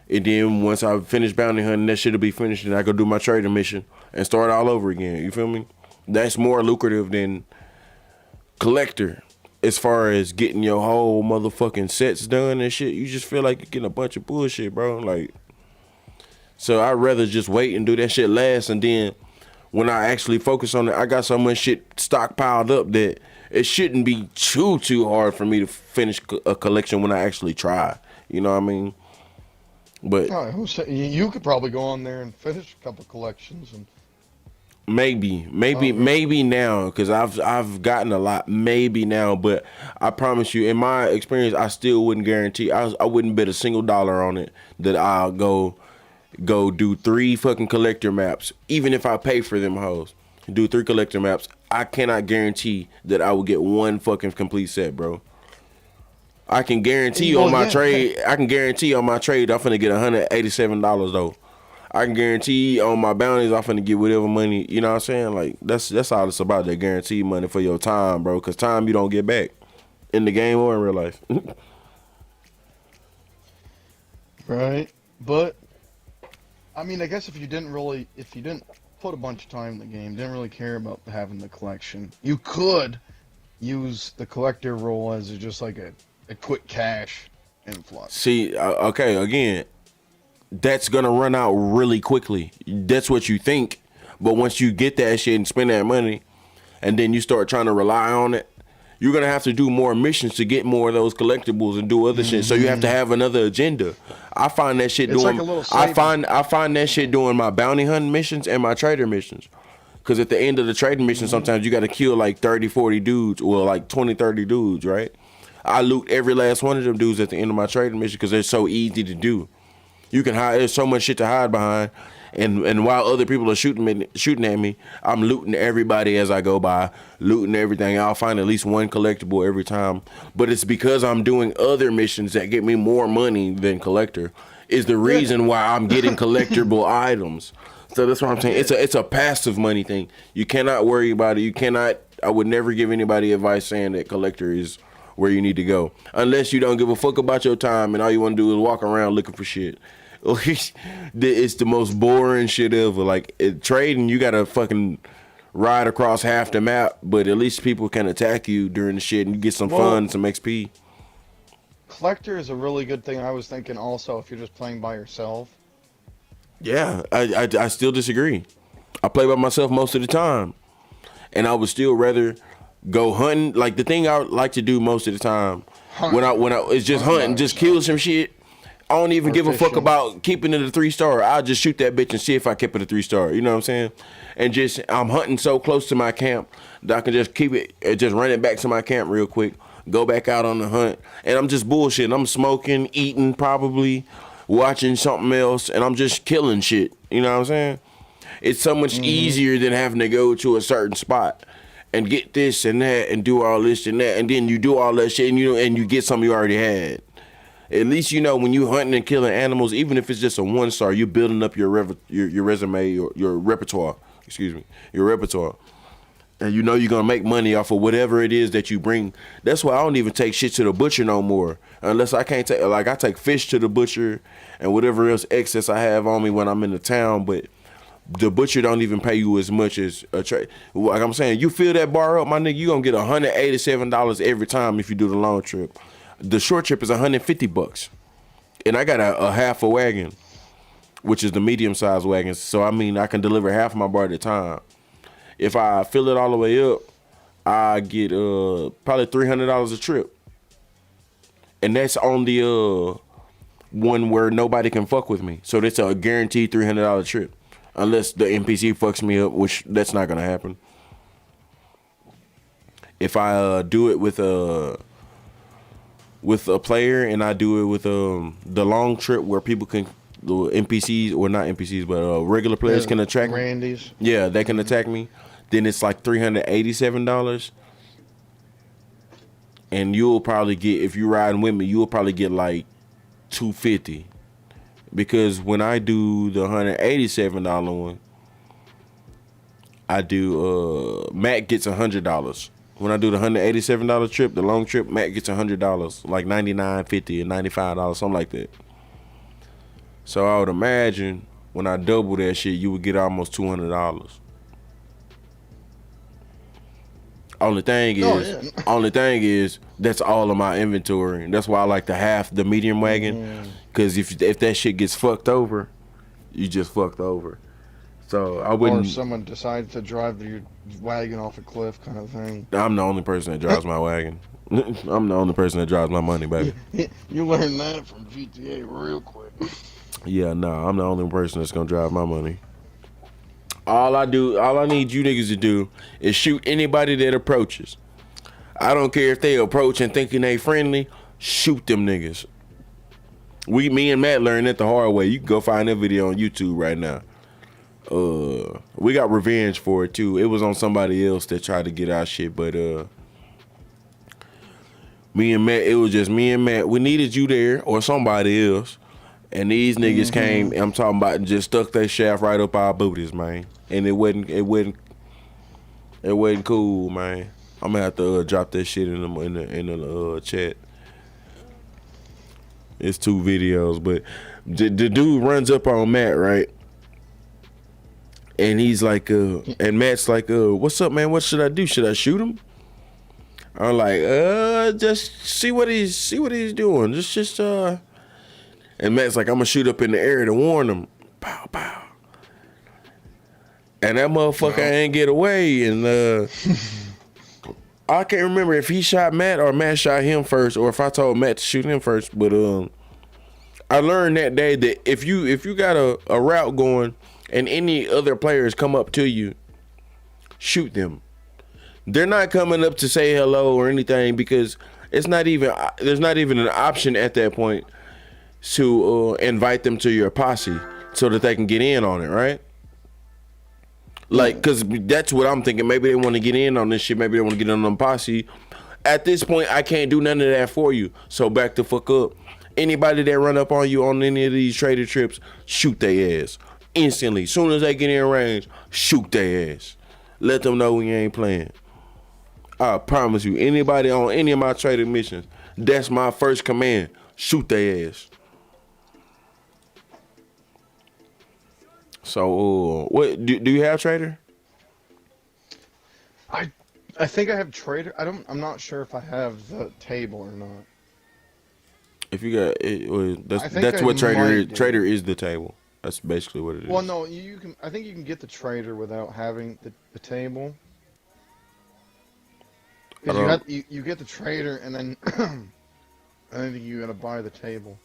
and then once I finish bounty hunting, that shit'll be finished, and I go do my trader mission and start all over again. You feel me? That's more lucrative than collector as far as getting your whole motherfucking sets done and shit. You just feel like you're getting a bunch of bullshit, bro. Like, so I'd rather just wait and do that shit last, and then when I actually focus on it, I got so much shit stockpiled up that it shouldn't be too hard for me to finish a collection when I actually try. You know what I mean? But All right, you could probably go on there and finish a couple collections and. maybe now, because I've gotten a lot. Maybe now, but I promise you, in my experience, I still wouldn't guarantee. I wouldn't bet a single dollar on it that I'll go do 3 fucking collector maps, even if I pay for them hoes. Do 3 collector maps. I cannot guarantee that I will get one fucking complete set, bro. I can guarantee on Well, my yeah. trade. I can guarantee on my trade I'm finna get $187 though. I can guarantee on my bounties I'm finna get whatever money. You know what I'm saying? Like that's all it's about. That guaranteed money for your time, bro. Cause time you don't get back in the game or in real life. Right. But I mean, I guess if you didn't put a bunch of time in the game, didn't really care about having the collection, you could use the collector role as just like a quick cash influx. See, okay, again, that's gonna run out really quickly. That's what you think, but once you get that shit and spend that money, and then you start trying to rely on it, you're gonna have to do more missions to get more of those collectibles and do other shit. So you have to have another agenda. I find that shit It's doing. like a little savings. I find that shit doing my bounty hunting missions and my trader missions. Because at the end of the trading mission, sometimes you got to kill like 30, 40 dudes, or like 20, 30 dudes, right? I loot every last one of them dudes at the end of my trading mission because they're so easy to do. You can hide. There's so much shit to hide behind, and while other people are shooting at me, I'm looting everybody as I go by, looting everything. I'll find at least one collectible every time. But it's because I'm doing other missions that get me more money than collector is the reason why I'm getting collectible items. So that's what I'm saying. It's a passive money thing. You cannot worry about it. You cannot. I would never give anybody advice saying that collector is where you need to go, unless you don't give a fuck about your time and all you want to do is walk around looking for shit. It's the most boring shit ever. Like trading, you gotta fucking ride across half the map, but at least people can attack you during the shit and you get some fun, some XP. Collector is a really good thing. I was thinking also if you're just playing by yourself. Yeah, I still disagree. I play by myself most of the time, and I would still rather go hunting. Like the thing I would like to do most of the time when I it's just hunting, just kill some shit. I don't even give a fuck about keeping it a 3-star. I'll just shoot that bitch and see if I keep it a 3-star. You know what I'm saying? And just I'm hunting so close to my camp that I can just keep it, just run it back to my camp real quick. Go back out on the hunt, and I'm just bullshitting. I'm smoking, eating, probably watching something else, and I'm just killing shit. You know what I'm saying? It's so much easier than having to go to a certain spot and get this and that and do all this and that, and then you do all that shit and you get something you already had. At least you know when you hunting and killing animals, even if it's just a 1-star, you're building up your resume or your repertoire. Excuse me, your repertoire. And you know you're gonna make money off of whatever it is that you bring. That's why I don't even take shit to the butcher no more, unless I can't take. Like I take fish to the butcher and whatever else excess I have on me when I'm in the town. But the butcher don't even pay you as much as a trade. Like I'm saying, you fill that bar up, my nigga, you gonna get $187 every time if you do the long trip. The short trip is $150, and I got a half a wagon, which is the medium sized wagon. So I mean, I can deliver half of my bar at a time. If I fill it all the way up, I get probably $300 a trip, and that's on the one where nobody can fuck with me. So that's a guaranteed $300 trip, unless the NPC fucks me up, which that's not gonna happen. If I do it with a player, and I do it with the long trip where people can, the NPCs or not NPCs, but regular players can attack me. Yeah, they can attack me. Then it's like $387, and you'll probably get, if you riding with me, you'll probably get like $250, because when I do the $187 one, I do Matt gets $100. When I do the $187 trip, the long trip, Matt gets $100, like $99.50 and $95, something like that. So I would imagine when I double that shit, you would get almost $200. Only thing is, that's all of my inventory. That's why I like to half the medium wagon, because if that shit gets fucked over, you just fucked over. So I wouldn't. Or someone decides to drive your wagon off a cliff, kind of thing. I'm the only person that drives my wagon. I'm the only person that drives my money, baby. You learned that from GTA real quick. Yeah, nah, I'm the only person that's gonna drive my money. All I need you niggas to do is shoot anybody that approaches. I don't care if they approach and thinking they friendly, shoot them niggas. Me and Matt learned it the hard way. You can go find that video on YouTube right now. We got revenge for it too. It was on somebody else that tried to get our shit, but me and Matt, it was just me and Matt. We needed you there or somebody else. And these niggas came, I'm talking about, and just stuck their shaft right up our booties, man. And it wasn't cool, man. I'm gonna have to drop that shit in the chat. It's 2 videos, but the dude runs up on Matt, right? And he's like, and Matt's like, what's up, man? What should I do? Should I shoot him? I'm like, just see what he's doing. Just And Matt's like, I'm gonna shoot up in the air to warn him. Pow, pow. And that motherfucker ain't get away. And I can't remember if he shot Matt or Matt shot him first, or if I told Matt to shoot him first. But I learned that day that if you got a route going and any other players come up to you shoot them. They're not coming up to say hello or anything because there's not even an option at that point to invite them to your posse so that they can get in on it, right? Like, because that's what I'm thinking. Maybe they want to get in on this shit. Maybe they want to get in on posse. At this point, I can't do none of that for you. So back the fuck up. Anybody that run up on you on any of these trader trips, shoot their ass. Instantly. Soon as they get in range, shoot their ass. Let them know we ain't playing. I promise you, anybody on any of my trader missions, that's my first command. Shoot their ass. So, what do you have trader? I think I have trader. I'm not sure if I have the table or not. If you got it, I think that's I what trader might is. do. Trader is the table. That's basically what it is. Well, no, you can. I think you can get the trader without having the table. Because you get the trader and then I think you gotta buy the table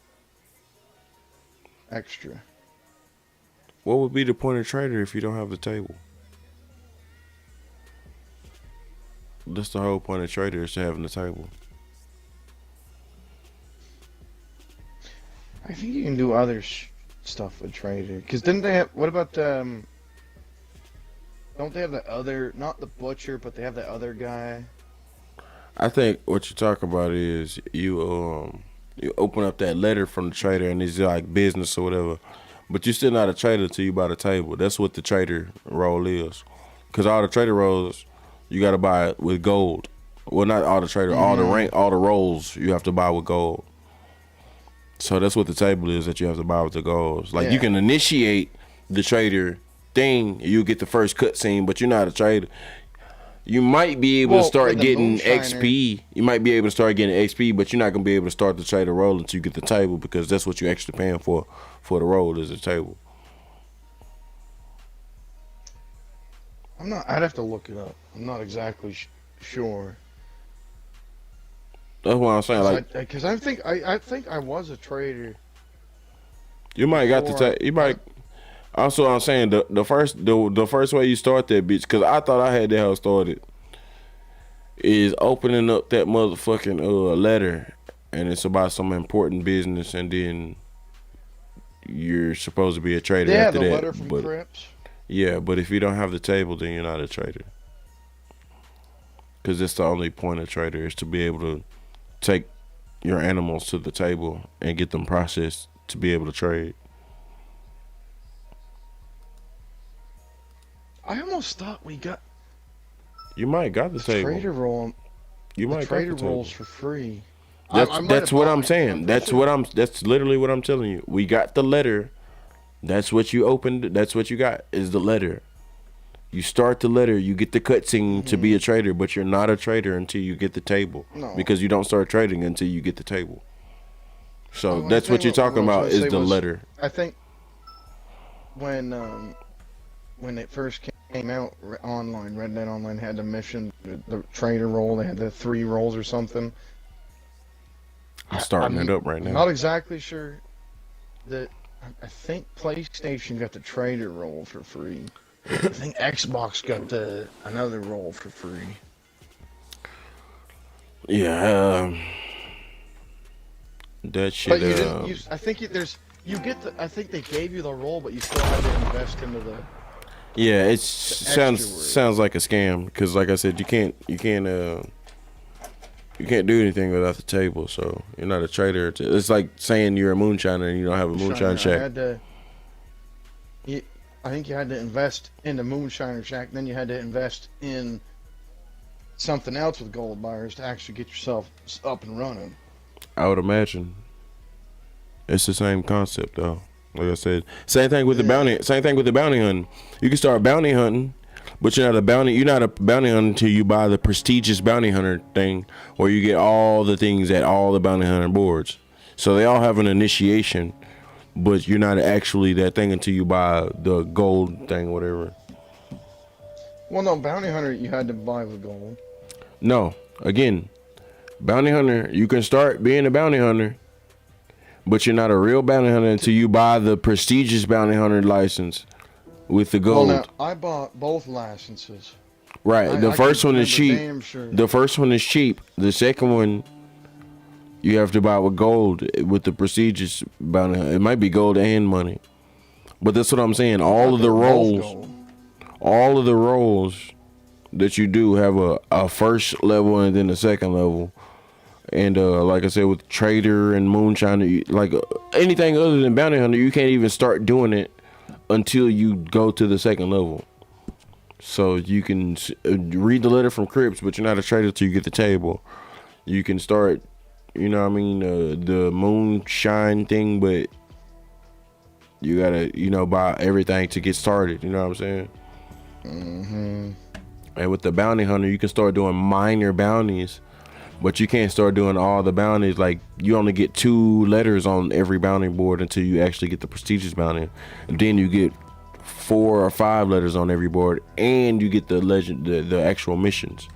extra. What would be the point of trader if you don't have the table? That's the whole point of trader is to having the table. I think you can do other stuff with trader. Because didn't they have? What about don't they have the other? Not the butcher, but they have the other guy. I think what you're talking about is you open up that letter from the trader and it's like business or whatever, but you're still not a trader till you buy the table. That's what the trader role is, because all the trader roles you got to buy it with gold. Well, not all the trader, all the roles you have to buy with gold. So that's what the table is that you have to buy with the golds. Like you can initiate the trader thing, you get the first cutscene, but you're not a trader. You might be able to start getting XP. You might be able to start getting XP, but you're not gonna be able to start the trader role until you get the table, because that's what you're actually paying for the role is a table. I'm not. I'd have to look it up. I'm not exactly sure. That's what I'm saying. Like, because I think I was a trader. You might got the table. You might. Also, I'm saying the first way you start that bitch, because I thought I had that how started, is opening up that motherfucking letter, and it's about some important business, and then you're supposed to be a trader after that. Yeah, the letter from Crips. Yeah, but if you don't have the table, then you're not a trader. Because that's the only point of trader, is to be able to take your animals to the table and get them processed to be able to trade. I almost thought we got. You might got the table. Trader roll. You might trader got the table. rolls for free. That's what I'm saying. That's literally what I'm telling you. We got the letter. That's what you opened. That's what you got is the letter. You start the letter. You get the cutscene to be a trader, but you're not a trader until you get the table. No. Because you don't start trading until you get the table. So that's what you're talking about is the letter. I think when it first came out online, Red Dead Online had the mission, the trader role. They had the 3 roles or something. I'm starting it up right now. I'm not exactly sure that. I think PlayStation got the trader role for free. I think Xbox got another role for free. Yeah, that shit. But you didn't. I think I think they gave you the role, but you still had to invest into the. Yeah, it sounds like a scam because, like I said, you can't do anything without the table. So you're not a trader. It's like saying you're a moonshiner and you don't have a moonshine shack. I think you had to invest in the moonshiner shack. Then you had to invest in something else with gold bars to actually get yourself up and running. I would imagine. It's the same concept though. Like I said, same thing with the bounty. Same thing with the bounty hunting. You can start bounty hunting, but you're not a bounty hunter until you buy the prestigious bounty hunter thing, where you get all the things at all the bounty hunter boards. So they all have an initiation, but you're not actually that thing until you buy the gold thing, whatever. Well, no, bounty hunter you had to buy with gold. No, again, bounty hunter, you can start being a bounty hunter, but you're not a real bounty hunter until you buy the prestigious bounty hunter license with the gold. Well, now, I bought both licenses. Right. The I can first one is remember cheap. damn sure. The first one is cheap. The second one, you have to buy with gold with the prestigious bounty. It might be gold and money, but that's what I'm saying. I thought they were both gold. All of the roles that you do have a first level and then a second level. And like I said, with trader and moonshiner, like anything other than bounty hunter, you can't even start doing it until you go to the second level. So you can read the letter from Crips, but you're not a trader till you get the table. You can start, you know what I mean, the moonshine thing, but you gotta, buy everything to get started. You know what I'm saying? Mm-hmm. And with the bounty hunter, you can start doing minor bounties, but you can't start doing all the bounties. Like, you only get 2 letters on every bounty board until you actually get the prestigious bounty. And then you get 4 or 5 letters on every board, and you get the actual missions,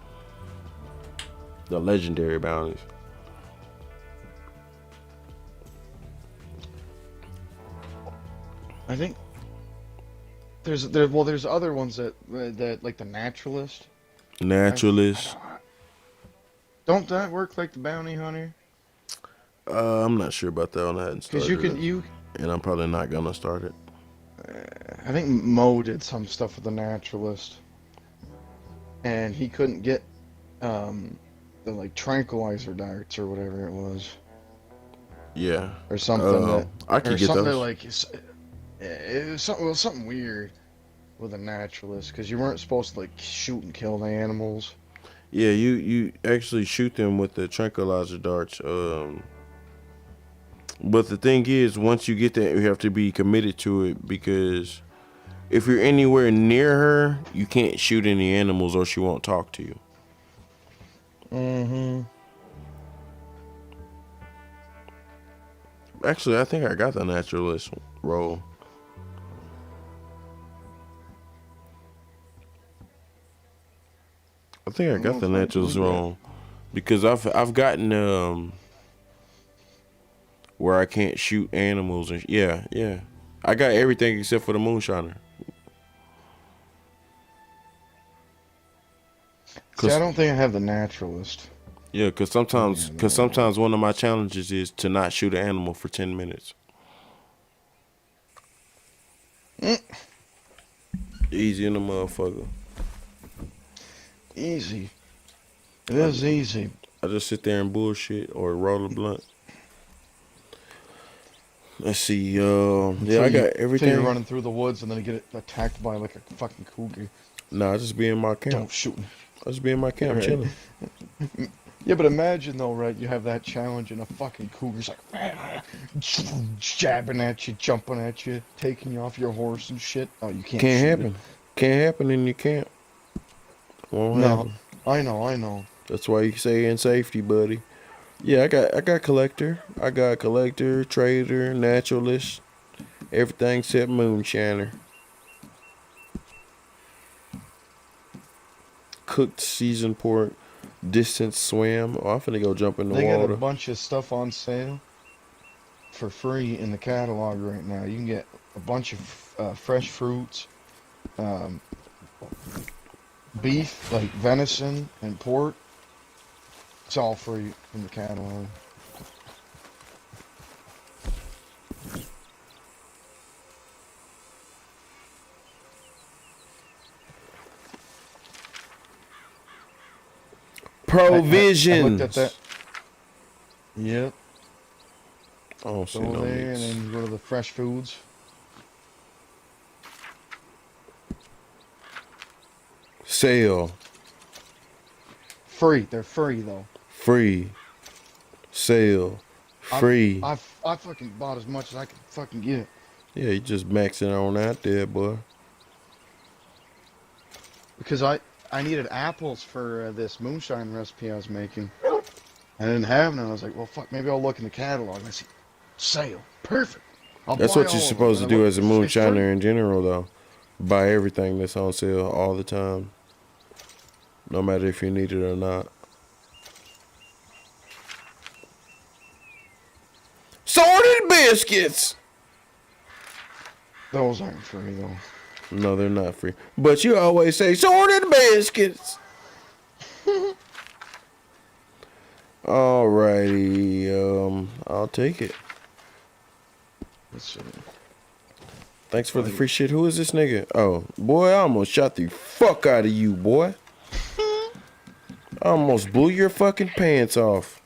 the legendary bounties. I think there's other ones that like the naturalist. Don't that work like the bounty hunter? I'm not sure about that one. I hadn't started Because and I'm probably not gonna start it. I think Mo did some stuff with the naturalist, and he couldn't get the like tranquilizer darts or whatever it was. Yeah. Or something I could get those. It was something weird with a naturalist because you weren't supposed to like shoot and kill the animals. Yeah, you actually shoot them with the tranquilizer darts. But the thing is, once you get that, you have to be committed to it, because if you're anywhere near her, you can't shoot any animals or she won't talk to you. Mm-hmm. Actually, I think I got the naturalist role. I think I got the naturalist role because I've gotten where I can't shoot animals and yeah. I got everything except for the moonshiner. See, I don't think I have the naturalist. Yeah, because sometimes one of my challenges is to not shoot an animal for 10 minutes. Easy in the motherfucker. Easy. It is easy. I just sit there and bullshit or roll a blunt. Let's see. Yeah, I got everything. Until you're running through the woods and then you get attacked by like a fucking cougar. Nah, I just be in my camp. Don't shoot. I just be in my camp chilling. Yeah, but imagine though, right? You have that challenge and a fucking cougar's like jabbing at you, jumping at you, taking you off your horse and shit. Oh, you can't. Can't happen. Can't happen in your camp. Won't happen. I know. That's why you say in safety, buddy. Yeah, I got collector. I got collector, trader, naturalist, everything except moonshiner. Cooked seasoned pork, distance swim. Oh, I'm finna go jump in the water. They got a bunch of stuff on sale for free in the catalog right now. You can get a bunch of fresh fruits, beef like venison and pork. It's all free in the catalog. Provisions. I looked at that. Yep. I don't see Go no there meats. and then you go to the fresh foods. Sale. Free. They're free though. Free. Sale. Free. I fucking bought as much as I could fucking get. Yeah, you just maxing on out there, boy. Because I needed apples for this moonshine recipe I was making. I didn't have none. I was like, well, fuck, maybe I'll look in the catalog. And I see, sale. Perfect. That's what you're supposed to do as a moonshiner in general, though. Buy everything that's on sale all the time. No matter if you need it or not. Sorted biscuits! Those aren't free, though. No, they're not free. But you always say, sorted biscuits. Alrighty, I'll take it. Let's see. Thanks for the free shit. Who is this nigga? Oh, boy, I almost shot the fuck out of you, boy. I almost blew your fucking pants off.